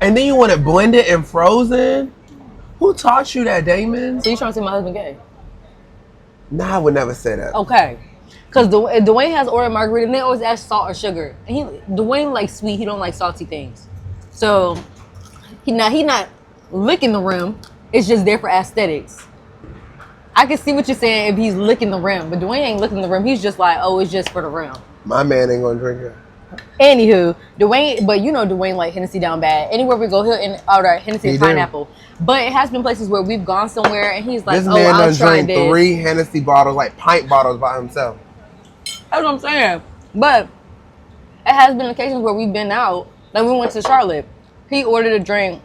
And then you want it blended and frozen? Who taught you that, Damon? So you trying to say my husband gay? Nah, I would never say that. Okay. Because Dwayne has ordered margarita and they always ask salt or sugar. And Dwayne likes sweet, he don't like salty things. So he not licking the rim. It's just there for aesthetics. I can see what you're saying if he's licking the rim, but Dwayne ain't licking the rim. He's just like, oh, it's just for the rim. My man ain't gonna drink it. Anywho, Dwayne, but you know Dwayne like Hennessy down bad. Anywhere we go, he'll order Hennessy and pineapple. But it has been places where we've gone somewhere and he's like, this man I'll try done drank 3 Hennessy bottles, like pint bottles by himself. That's what I'm saying. But it has been occasions where we've been out. Like we went to Charlotte. He ordered a drink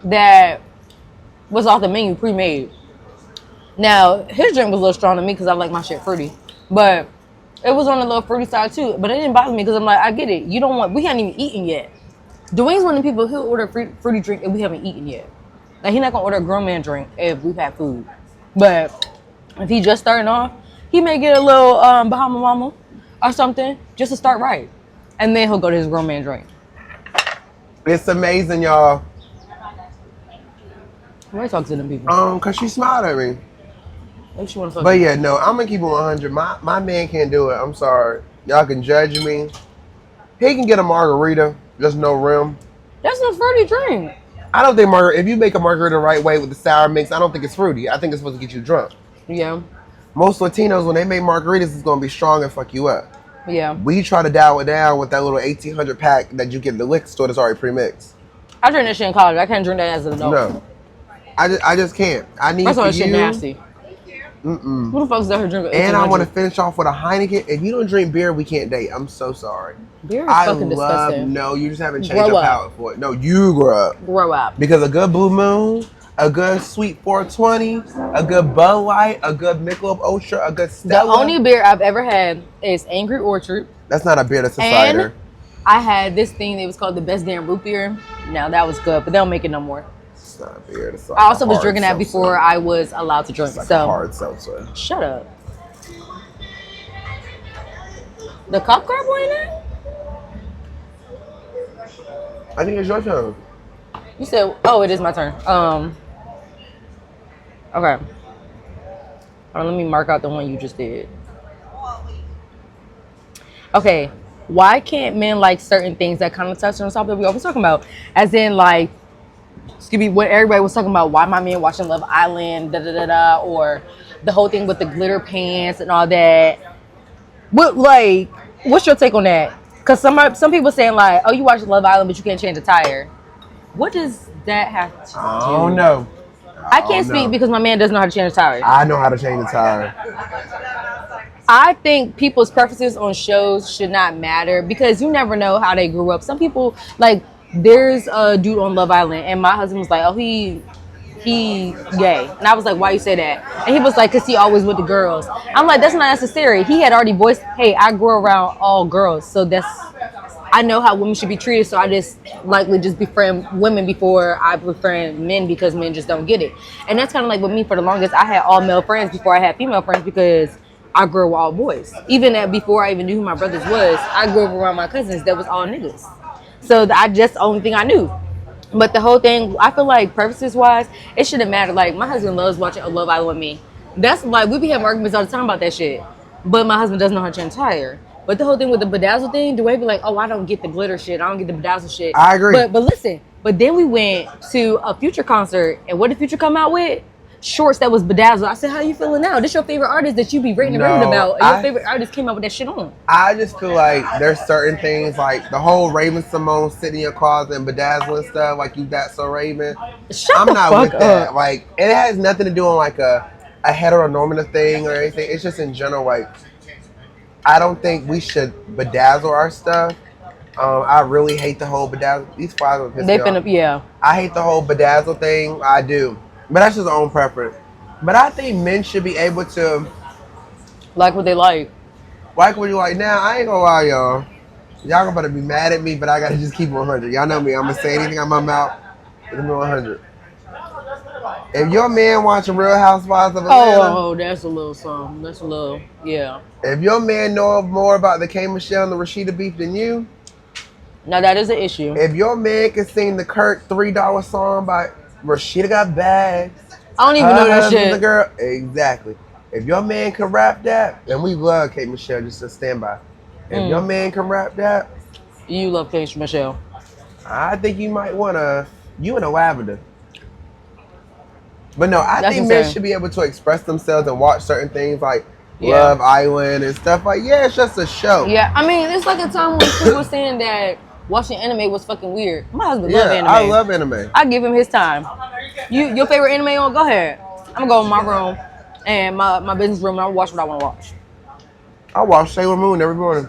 that was off the menu, pre-made. Now, his drink was a little strong to me because I like my shit fruity. But it was on the little fruity side too. But it didn't bother me because I'm like, I get it. We haven't even eaten yet. Dwayne's one of the people who'll order a fruity drink if we haven't eaten yet. Like, he's not going to order a grown man drink if we've had food. But if he just starting off, he may get a little Bahama Mama or something just to start right. And then he'll go to his grown man drink. It's amazing, y'all. Why talk to them people? Cause she smiled at me. What you want to talk But yeah, no, I'm gonna keep it 100. My man can't do it. I'm sorry. Y'all can judge me. He can get a margarita, just no rim. That's a fruity drink. I don't think if you make a margarita the right way with the sour mix, I don't think it's fruity. I think it's supposed to get you drunk. Yeah. Most Latinos, when they make margaritas, it's gonna be strong and fuck you up. Yeah. We try to dial it down with that little 1800 pack that you get in the liquor store that's already pre-mixed. I drink that shit in college. I can't drink that as an adult. No. I just can't. I need That's for all you. shit nasty. Mm-mm. Who the fuck's out here drinking? And I want to finish off with a Heineken. If you don't drink beer, we can't date. I'm so sorry. Beer is fucking disgusting. No, you just haven't changed your palate for it. No, you grow up. Grow up. Because a good Blue Moon, a good Sweet 420, a good Bud Light, a good Michelob Ultra, a good Stella. The only beer I've ever had is Angry Orchard. That's not a beer, that's a And cider. I had this thing that was called the Best Damn Root Beer. Now that was good, but they don't make it no more. It's not a beer. It's like I also a was hard drinking that seltzer. before I was allowed to drink. It's like so a hard seltzer. shut up. The cop car boy in there? I think it's your turn. You said, oh, it is my turn. Okay. Let me mark out the one you just did. Okay. Why can't men like certain things that kind of touch on the topic that we always talking about? As in, like, excuse me, what everybody was talking about, why my man watching Love Island, da-da-da-da, or the whole thing with the glitter pants and all that. What's your take on that? Because some people saying, like, oh, you watch Love Island, but you can't change a tire. What does that have to do? I don't know. I can't speak because my man doesn't know how to change a tire. I know how to change a tire. I think people's preferences on shows should not matter because you never know how they grew up. Some people, like, there's a dude on Love Island, and my husband was like, oh, he gay. And I was like, why you say that? And he was like, because he always with the girls. I'm like, that's not necessary. He had already voiced, hey, I grew around all girls, so I know how women should be treated, so I just likely just befriend women before I befriend men because men just don't get it. And that's kind of like with me for the longest. I had all male friends before I had female friends because I grew up with all boys. Even before I even knew who my brothers was, I grew up around my cousins that was all niggas. So that's the only thing I knew. But the whole thing, I feel like preferences-wise, it shouldn't matter. Like, my husband loves watching Love Island with me. That's like, we be having arguments all the time about that shit. But my husband doesn't know how to change a tire. But the whole thing with the bedazzle thing, the way be like, oh, I don't get the glitter shit. I don't get the bedazzle shit. I agree. But listen, but then we went to a Future concert, and what did Future come out with? Shorts that was bedazzled. I said, how you feeling now? This your favorite artist that you be ranting and raving about, and your favorite artist came out with that shit on. I just feel like there's certain things, like the whole Raven Simone sitting in your closet and bedazzling stuff, like you that so Raven. I'm not with that. Like, it has nothing to do on like a heteronormative thing or anything. It's just in general, like, I don't think we should bedazzle our stuff. I really hate the whole bedazzle. These flies are pissing me off. Yeah. I hate the whole bedazzle thing. I do. But that's just their own preference. But I think men should be able to like what they like. Like what you like. Now, I ain't gonna lie, y'all. Y'all gonna be mad at me, but I gotta just keep it 100. Y'all know me. I'm gonna say anything out my mouth. It's gonna be 100. If your man watching Real Housewives of Atlanta, oh, that's a little something. That's a little, yeah. If your man know more about the K Michelle and the Rashida beef than you, now that is an issue. If your man can sing the Kirk $3 song by Rashida Got Bags, I don't even know that shit. The girl, exactly. If your man can rap that, and we love K Michelle, just to stand by. If your man can rap that, you love K Michelle. I think you might wanna. You in a lavender. But no, I think men should be able to express themselves and watch certain things like Love Island and stuff like. Yeah, it's just a show. Yeah, I mean, it's like a time when people were saying that watching anime was fucking weird. My husband loves anime. I love anime. I give him his time. Your favorite anime on? Go ahead. I'm gonna go in my room and my business room and I'll watch what I want to watch. I watch Sailor Moon every morning.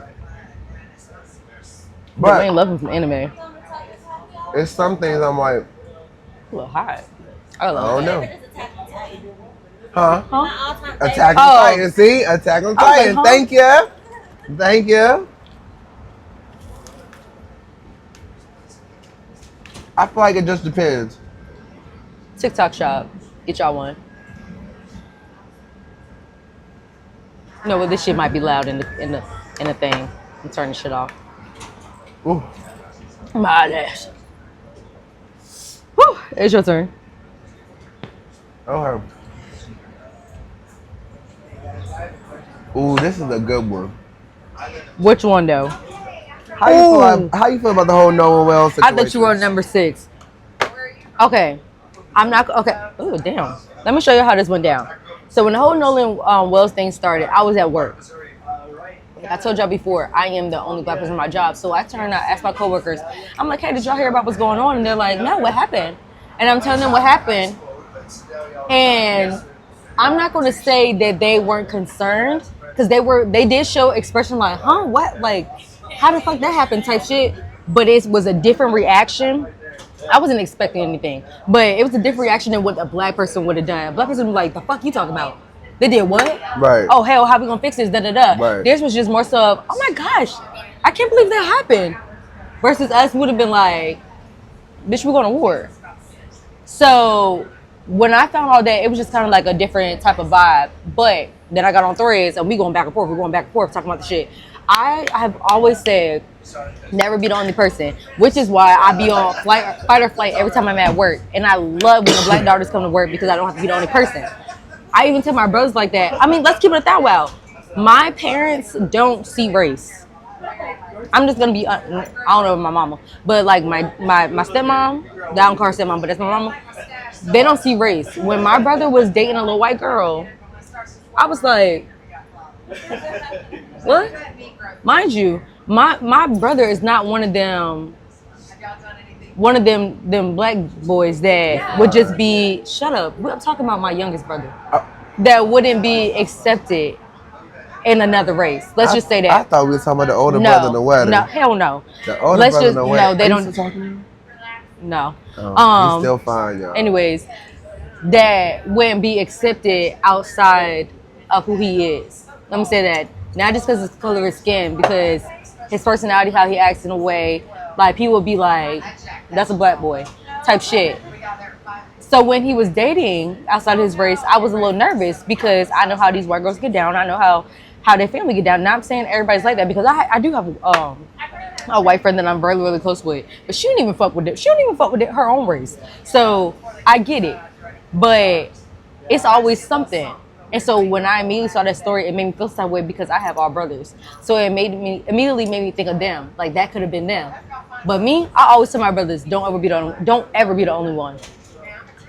But I ain't loving from anime. It's some things I'm like, a little hot. I don't know. Huh? Attack on Titan. See? Attack on Titan. Like, Thank you. Thank you. I feel like it just depends. TikTok shop. Get y'all one. No, well, this shit might be loud in the thing. I'm turning shit off. Ooh. My ass. Whew. It's your turn. Okay. Ooh, this is a good one. Which one though? How you feel about the whole Nolan Wells situation? I thought you were on number 6. Okay. I'm not okay. Oh damn. Let me show you how this went down. So when the whole Nolan Wells thing started, I was at work. I told y'all before, I am the only black person in my job. So I turned out, asked my coworkers, I'm like, hey, did y'all hear about what's going on? And they're like, no, what happened? And I'm telling them what happened. And I'm not going to say that they weren't concerned because they did show expression like, what? Like, how the fuck that happened type shit. But it was a different reaction I wasn't expecting anything, but it was a different reaction than what a black person would have done. A black person was like, "The fuck you talking about? They did what? Right. Oh hell, how we gonna fix this? Da da da." Right. Theirs was just more so of, "Oh my gosh, I can't believe that happened," versus us would have been like, "Bitch, we're going to war." So when I found all that, it was just kind of like a different type of vibe. But then I got on Threads and we going back and forth. We're going back and forth talking about the shit. I have always said, never be the only person, which is why I be on fight or flight every time I'm at work. And I love when the black daughters come to work because I don't have to be the only person. I even tell my brothers like that. I mean, let's keep it that way. My parents don't see race. I'm just gonna be, I don't know my mama, but like my stepmom, I don't call her stepmom, but that's my mama. They don't see race. When my brother was dating a little white girl, I was like, what? Mind you, my brother is not one of them black boys that would just be, shut up. I'm talking about my youngest brother. That wouldn't be accepted in another race. Let's just say that. I thought we were talking about the older brother in the wedding. No, hell no. The older brother in the wedding. No, they don't. Still talking to you? No. He's still fine, y'all. Anyways, that wouldn't be accepted outside of who he is. Let me say that. Not just because of the color of his skin, because his personality, how he acts in a way, like people would be like, that's a black boy type shit. So when he was dating outside of his race, I was a little nervous because I know how these white girls get down. I know how their family get down. Not I'm saying everybody's like that, because I do have a white friend that I'm really, really close with, but she don't even fuck with it. She don't even fuck with her own race. So I get it, but it's always something. And so when I immediately saw that story, it made me feel some way because I have all brothers. So it immediately made me think of them. Like that could have been them. But me, I always tell my brothers, don't ever be the only one.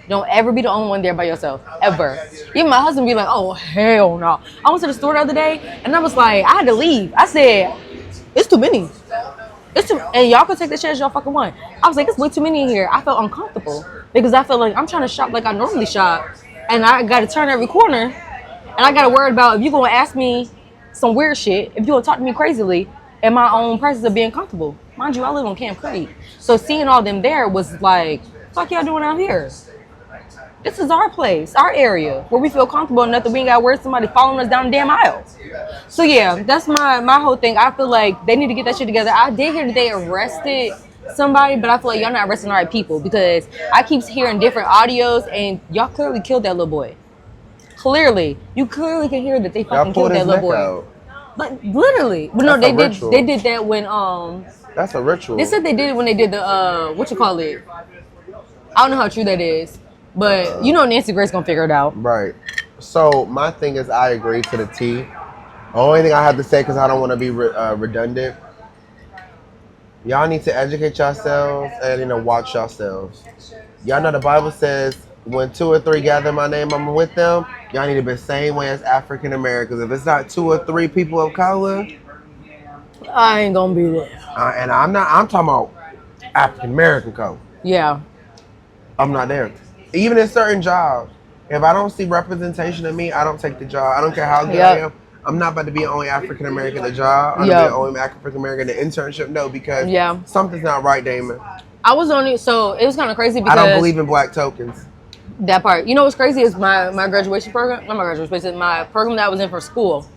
Don't ever be the only one there by yourself, ever. Even my husband be like, oh, hell no. I went to the store the other day, and I was like, I had to leave. I said, it's too many. And y'all can take the chance y'all fucking want. I was like, it's way too many in here. I felt uncomfortable because I felt like I'm trying to shop like I normally shop, and I got to turn every corner, and I got to worry about if you're going to ask me some weird shit, if you're going to talk to me crazily in my own presence of being comfortable. Mind you, I live on Camp Creek. So seeing all them there was like, fuck y'all doing out here? This is our place, our area, where we feel comfortable enough that we ain't got to worry somebody following us down the damn aisle. So yeah, that's my whole thing. I feel like they need to get that shit together. I did hear that they arrested somebody, but I feel like y'all not arresting the right people because I keep hearing different audios and y'all clearly killed that little boy. Clearly. You clearly can hear that they fucking killed that little boy. Out. But literally. But no, they did that when that's a ritual. They said they did it when they did the what you call it? I don't know how true that is. But you know Nancy Grace gonna figure it out. Right. So my thing is I agree to the T. The only thing I have to say, because I don't want to be redundant, y'all need to educate yourselves and watch yourselves. Y'all know the Bible says when 2 or 3 gather in my name, I'm with them. Y'all need to be the same way as African Americans. If it's not 2 or 3 people of color, I ain't gonna be there. And I'm talking about African American color. Yeah. I'm not there. Even in certain jobs, if I don't see representation of me, I don't take the job. I don't care how good I am. I'm not about to be the only African American in the job. I'm not the only African American in the internship. No, because something's not right, Damon. I was only, so it was kind of crazy because I don't believe in black tokens. That part. You know what's crazy is my graduation program. Not my graduation, my program that I was in for school.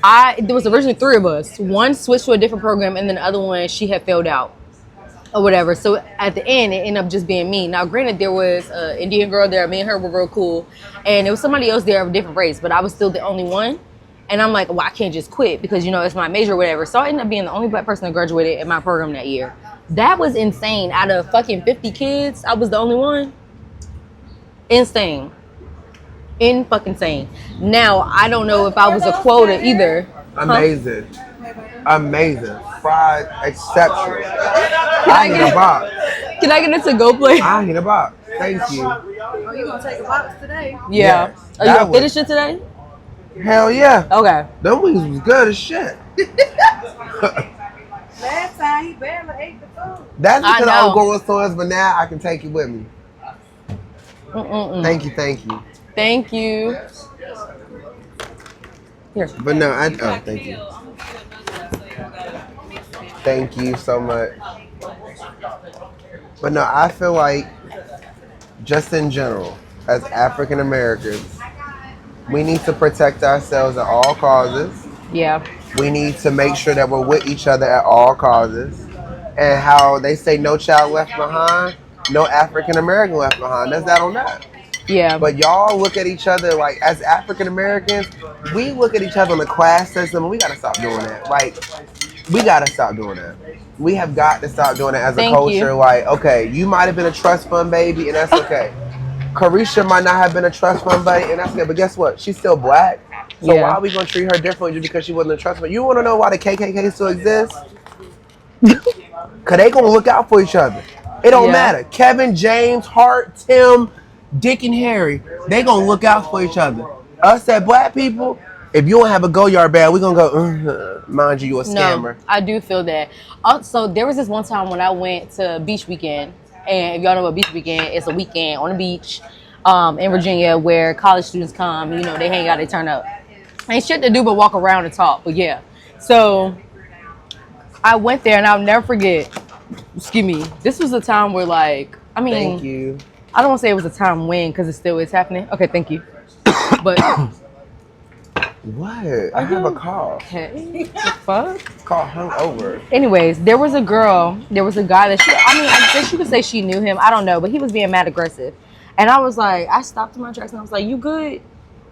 There was originally 3 of us. One switched to a different program, and then the other one she had failed out. Or whatever. So at the end, it ended up just being me. Now, granted, there was an Indian girl there. Me and her were real cool. And there was somebody else there of a different race. But I was still the only one. And I'm like, well, I can't just quit because, it's my major or whatever. So I ended up being the only black person that graduated in my program that year. That was insane. Out of fucking 50 kids, I was the only one. Insane. In-fucking-sane. Now, I don't know if I was a quota either. Amazing. Amazing. Fried, exceptional. I need a box. Can I get it to go play? I need a box. Thank you. Oh, you gonna take a box today? Yeah. Yes, Are you gonna finish it today? Hell yeah. Okay. Them wings was good as shit. Last time he barely ate the food. That's because I was going to stores, but now I can take you with me. Thank you. Thank you. Here. But no, thank you. Thank you so much. But no, I feel like just in general, as African Americans, we need to protect ourselves at all causes. Yeah. We need to make sure that we're with each other at all causes. And how they say no child left behind, no African American left behind. That's that on that. Yeah. But y'all look at each other like, as African Americans, we look at each other in the class system, and we gotta stop doing that. Like, we gotta stop doing that. We have got to stop doing it as a culture. Like, okay, you might have been a trust fund baby, and that's okay. Carisha might not have been a trust fund baby, and that's okay. But guess what? She's still black. So why are we gonna treat her differently just because she wasn't a trust fund? You wanna know why the KKK still exists? Cause they gonna look out for each other. It don't matter. Kevin, James, Hart, Tim, Dick, and Harry, they gonna look out for each other. Us as black people, if you don't have a go-yard bag, we gonna go, mind you a scammer. No, I do feel that. Also, there was this one time when I went to beach weekend, and if y'all know what beach weekend, it's a weekend on the beach in Virginia where college students come, you know, they hang out, they turn up. Ain't shit to do but walk around and talk, but yeah. So I went there, and I'll never forget, excuse me, this was a time where, like, I mean, thank you. I don't want to say it was a time when, because it still is happening. Okay, thank you. But what? I have a call. Okay. The fuck? It's called hungover. Anyways, there was a guy that I guess you could say she knew him. I don't know, but he was being mad aggressive. And I was like, I stopped in my tracks and I was like, you good?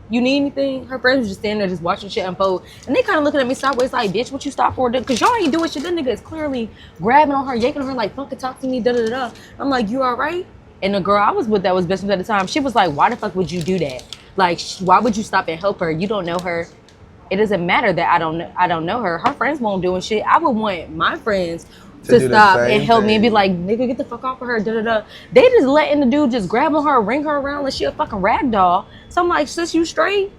You need anything? Her friends was just standing there just watching shit unfold. And they kind of looking at me sideways like, bitch, what you stop for? Because y'all ain't doing shit. That nigga is clearly grabbing on her, yanking on her like, fucking talk to me, da-da-da-da. I'm like, you all right? And the girl I was with that was best friend at the time, she was like, why the fuck would you do that? Like, why would you stop and help her? You don't know her. It doesn't matter that I don't know her. Her friends won't do shit. I would want my friends to stop and help me and be like, nigga, get the fuck off of her, da-da-da. They just letting the dude just grab on her, ring her around like she a fucking rag doll. So I'm like, sis, you straight?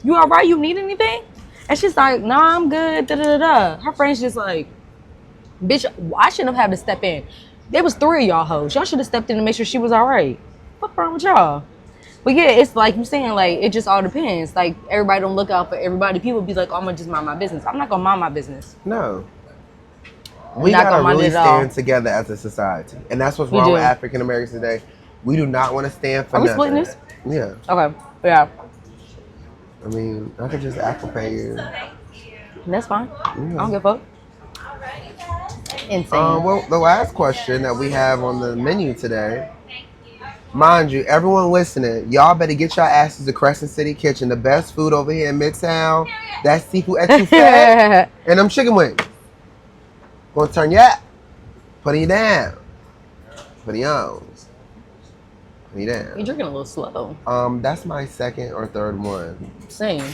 You all right? You need anything? And she's like, nah, I'm good, da-da-da-da. Her friends just like, bitch, I shouldn't have had to step in. There was 3 of y'all hoes. Y'all should have stepped in to make sure she was all right. What's wrong with y'all? But yeah, it's like you saying, like, it just all depends. Like, everybody don't look out for everybody. People be like, oh, I'm going to just mind my business. I'm not going to mind my business. No. We got to really stand together as a society. And that's what's wrong with African Americans today. We do not want to stand for nothing. Are we splitting this? Yeah. Okay. Yeah. I mean, I could just Apple Pay you. That's fine. Yeah. I don't give a fuck. Insane. Well, the last question that we have on the menu today, mind you, everyone listening, y'all better get your asses to Crescent City Kitchen, the best food over here in Midtown. That's seafood etouffee and them chicken wings. Gonna turn you up, putting you down, putting you on, putting you down. You're drinking a little slow. That's my second or third one. Same.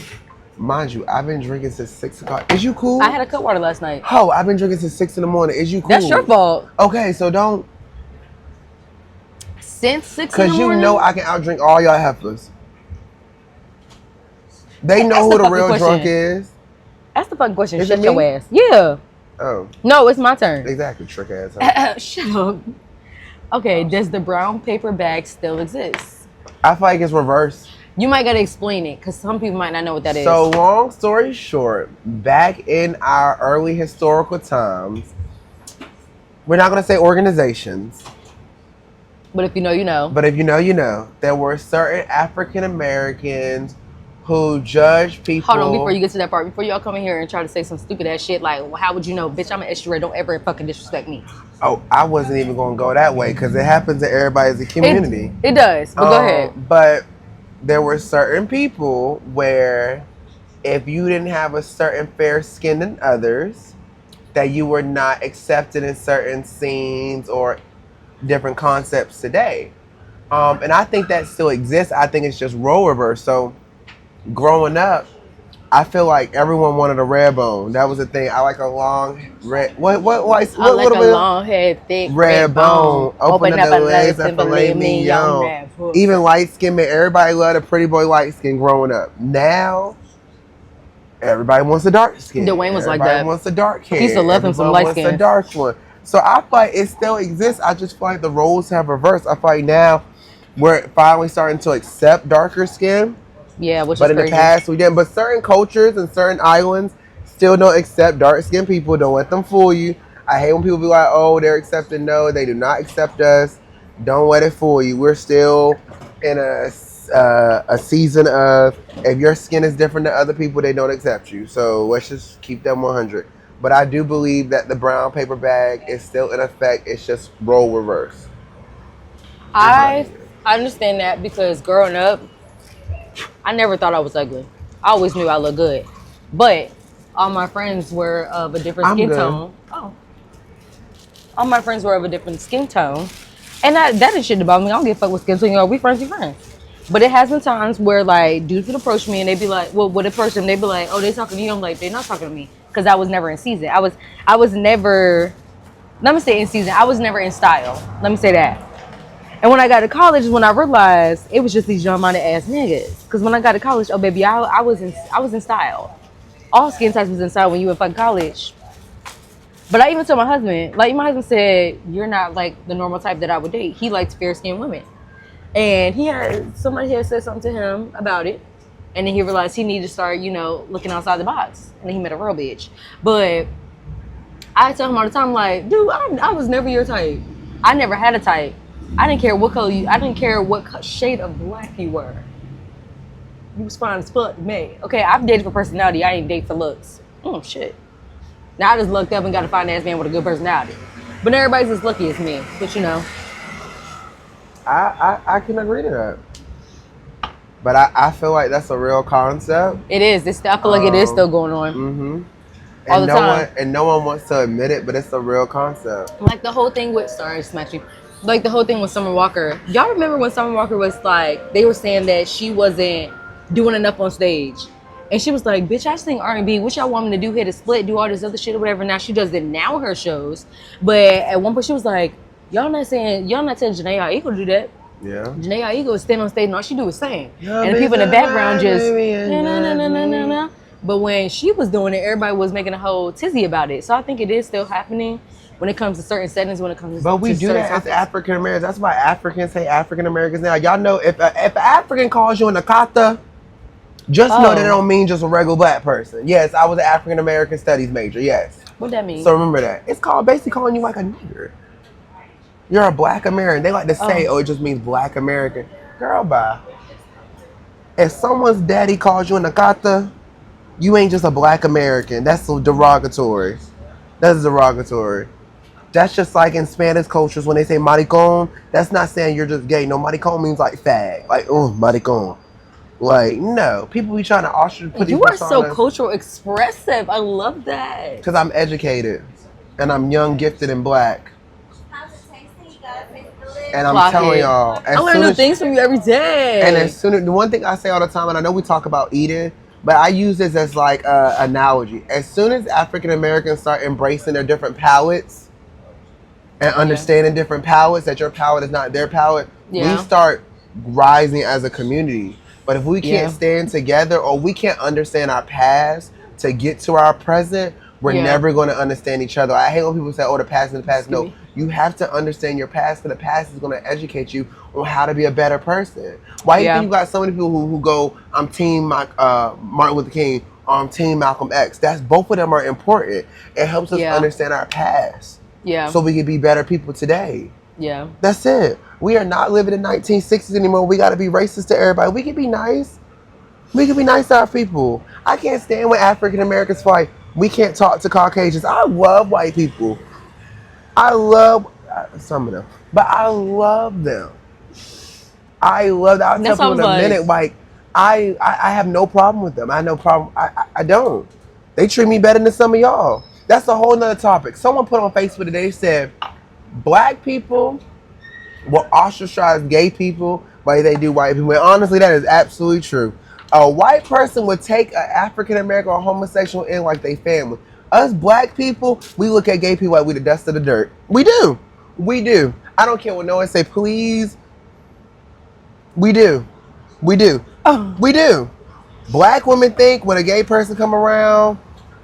Mind you, I've been drinking since 6 o'clock. Is you cool? I had a Cutwater last night. Oh, I've been drinking since 6 in the morning. Is you cool? That's your fault. Okay, so don't. Since 6 in the morning? Because you know I can outdrink all y'all heifers. They know who the real drunk is. That's the fucking question. Shut your ass. Yeah. Oh. No, it's my turn. Exactly, trick ass. Shut up. Okay, does the brown paper bag still exist? I feel like it's reversed. You might gotta explain it, because some people might not know what that is. So, long story short, back in our early historical times, we're not gonna say organizations. But if you know, you know. But if you know, you know. There were certain African Americans who judged people. Hold on, before you get to that part, before y'all come in here and try to say some stupid ass shit like, well, how would you know? Bitch, I'm an extra. Don't ever fucking disrespect me. Oh, I wasn't even gonna go that way, because it happens to everybody as a community. It does, but go ahead. But there were certain people where if you didn't have a certain fair skin than others, that you were not accepted in certain scenes or different concepts today. And I think that still exists. I think it's just role reverse. So growing up, I feel like everyone wanted a red bone. That was the thing. I like a long red. What long head, thick red bone. Open up the legs and filet mignon. Even light skin, man. Everybody loved a pretty boy light skin growing up. Now, everybody wants a dark skin. Dwayne was like that. Everybody wants a dark hair. He used to love him some light skin. Wants a dark one. So I feel like it still exists. I just feel like the roles have reversed. I feel like now we're finally starting to accept darker skin. Yeah, which but is crazy. In the past we didn't. But certain cultures and certain islands still don't accept dark skinned people. Don't let them fool you. I hate when people be like, oh, they're accepting. No, they do not accept us. Don't let it fool you. We're still in a season of, if your skin is different than other people, they don't accept you. So let's just keep them 100. But I do believe that the brown paper bag is still in effect. It's just role reverse. I understand that because growing up, I never thought I was ugly. I always knew I looked good. But all my friends were of a different skin tone. Oh. All my friends were of a different skin tone. And that is shit about me. I don't give a fuck what skin tone you are. We friends. But it has been times where, like, dudes would approach me and they'd be like, well, with a person, they'd be like, oh, they talking to you. I'm like, they're not talking to me. Because I was never in season. I was never, let me say in season. I was never in style. Let me say that. And when I got to college is when I realized it was just these young-minded ass niggas. Because when I got to college, oh, baby, I was in style. All skin types was in style when you in fucking college. But I even told my husband, like, my husband said, you're not, like, the normal type that I would date. He likes fair-skinned women. And somebody had said something to him about it. And then he realized he needed to start, looking outside the box. And then he met a real bitch. But I tell him all the time, like, dude, I was never your type. I never had a type. I didn't care what color I didn't care what shade of black you were. You was fine as fuck to me. Okay, I've dated for personality. I ain't date for looks. Shit. Now I just looked up and got a fine ass man with a good personality. But everybody's as lucky as me. But I can agree to that. But I feel like that's a real concept. It is. I feel like it is still going on. Mm-hmm. All the time. And no one wants to admit it, but it's a real concept. Like the whole thing with like the whole thing with Summer Walker. Y'all remember when Summer Walker was like, they were saying that she wasn't doing enough on stage. And she was like, bitch, I sing R&B. What y'all want me to do? Hit a split, do all this other shit or whatever. Now she does it now in her shows. But at one point she was like, y'all not telling Janae Aiko to do that. Yeah. Janae Aiko is standing on stage and all she do is sing. And the people in the background just, no. But when she was doing it, everybody was making a whole tizzy about it. So I think it is still happening when it comes to certain settings, when it comes to But we do that as African Americans. That's why Africans say African Americans now. Y'all know if an African calls you an Akata, just know that it don't mean just a regular black person. Yes, I was an African American studies major. Yes. What that mean? So remember that. It's basically calling you like a nigger. You're a black American. They like to say, it just means black American. Girl, bye. If someone's daddy calls you an Akata, you ain't just a black American. That's derogatory. That's derogatory. That's just like in Spanish cultures when they say maricon, that's not saying you're just gay. No, maricon means like fag. Like, maricon. Like, no. People be trying to put You are so cultural expressive. I love that. Because I'm educated. And I'm young, gifted, and black. And I'm telling y'all. I learn new things from you every day. And the one thing I say all the time, and I know we talk about eating, but I use this as like an analogy. As soon as African Americans start embracing their different palates, and understanding different palates, that your palate is not their palate, we start rising as a community. But if we can't stand together or we can't understand our past to get to our present, we're never going to understand each other. I hate when people say, oh, the past is the past. No, you have to understand your past, because the past is going to educate you on how to be a better person. Why do you think you got so many people who go, I'm team Martin Luther King, or I'm team Malcolm X? Both of them are important. It helps us understand our past. Yeah. So we can be better people today. Yeah. That's it. We are not living in 1960s anymore. We got to be racist to everybody. We can be nice. We can be nice to our people. I can't stand when African Americans fight. We can't talk to Caucasians. I love white people. I love some of them. But I love them. I love them. I'll tell people in a minute, like, I have no problem with them. I have no problem. I don't. They treat me better than some of y'all. That's a whole nother topic. Someone put on Facebook today, said, black people will ostracize gay people like they do white people. And honestly, that is absolutely true. A white person would take an African American or homosexual in like they family. Us black people, we look at gay people like we the dust of the dirt. We do. We do. I don't care what no one say, please. We do. We do. We do. Black women think when a gay person come around,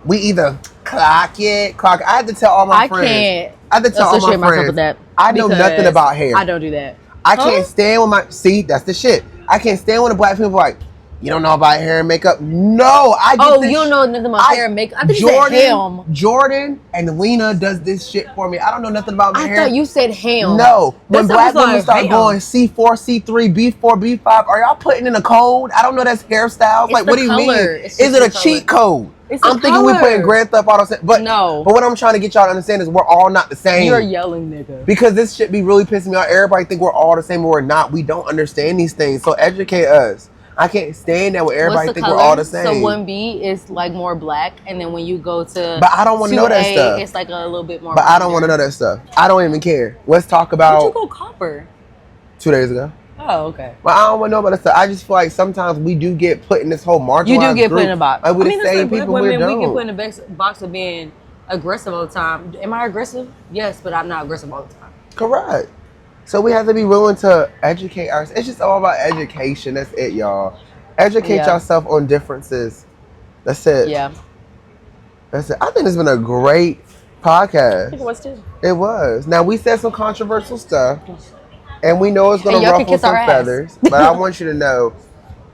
we either clock it. I had to tell all my friends. I had to tell all my friends. With that I know nothing about hair. I don't do that. I can't stand when see, that's the shit. I can't stand when the black people are like, You don't know about hair and makeup? No, I get Oh, this you don't know nothing about hair and makeup? I think Jordan, you said him. Jordan and Lena does this shit for me. I don't know nothing about I hair. thought you said ham. No, when That black sounds women like start ham. going C4, C3, B4, B5, are y'all putting in a code? I don't know that's hairstyles. It's like, the what do you mean? color. It's Is just it a the cheat color. code? It's the I'm thinking we color. putting Grand Theft Auto. But No. But what I'm trying to get y'all to understand is we're all not the same. You're yelling, nigga. Because this shit be really pissing me off. Everybody think we're all the same, but we're not. We don't understand these things. So educate us. I can't stand that where everybody think we're all the same. So 1B is like more black, and then when you go to but I don't want to know that stuff. It's like a little bit more. But I don't want to know that stuff. I don't even care. Let's talk about. Where'd you go copper? 2 days ago. Oh, okay. But I don't want to know about that stuff. I just feel like sometimes we do get put in this whole marginalized You do get group. put in a box. Like, we're the it's same like black people. women, We we get don't. put in a box of being aggressive all the time. Am I aggressive? Yes, but I'm not aggressive all the time. Correct. So we have to be willing to educate ourselves. It's just all about education. That's it, y'all. Educate yourself on differences. That's it. Yeah. That's it. I think it's been a great podcast. I think it was too. It was. Now, we said some controversial stuff, and we know it's going And to y'all can ruffle kiss some our ass. feathers. But I want you to know,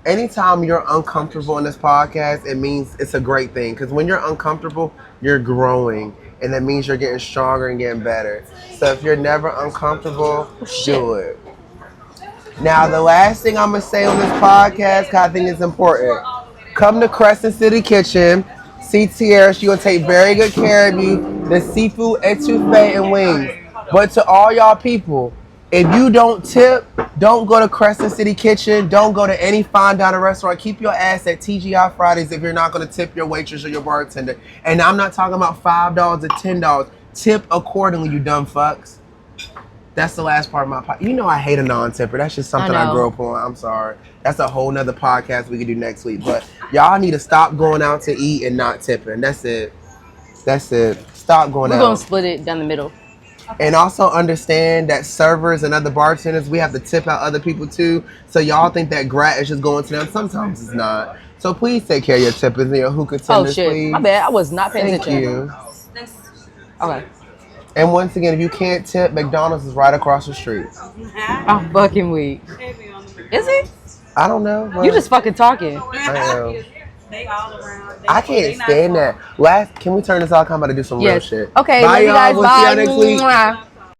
anytime you're uncomfortable in this podcast, it means it's a great thing. Because when you're uncomfortable, you're growing. And that means you're getting stronger and getting better. So if you're never uncomfortable, do it. Now, the last thing I'm going to say on this podcast, because I think it's important. Come to Crescent City Kitchen. See Tierra. She will take very good care of you. The seafood etouffee and wings. But to all y'all people, if you don't tip, don't go to Crescent City Kitchen. Don't go to any fine dining restaurant. Keep your ass at TGI Fridays if you're not going to tip your waitress or your bartender. And I'm not talking about $5 or $10. Tip accordingly, you dumb fucks. That's the last part of my podcast. You know I hate a non-tipper. That's just something I grew up on. I'm sorry. That's a whole nother podcast we could do next week. But y'all need to stop going out to eat and not tipping. That's it. That's it. Stop going out. We're going to split it down the middle. And also understand that servers and other bartenders, we have to tip out other people too. So y'all think that grat is just going to them. Sometimes it's not. So please take care of your tippers and your hookah tenders, please. My bad. I was not paying attention. You. Okay. And once again, if you can't tip, McDonald's is right across the street. I'm fucking weak. Is it? I don't know. You just fucking talking. I know. They all around. I can't stand that. Can we turn this off? I'm about to do some real shit. Okay, Bye, love you y'all. guys. We'll Bye. see y'all next week. Mwah.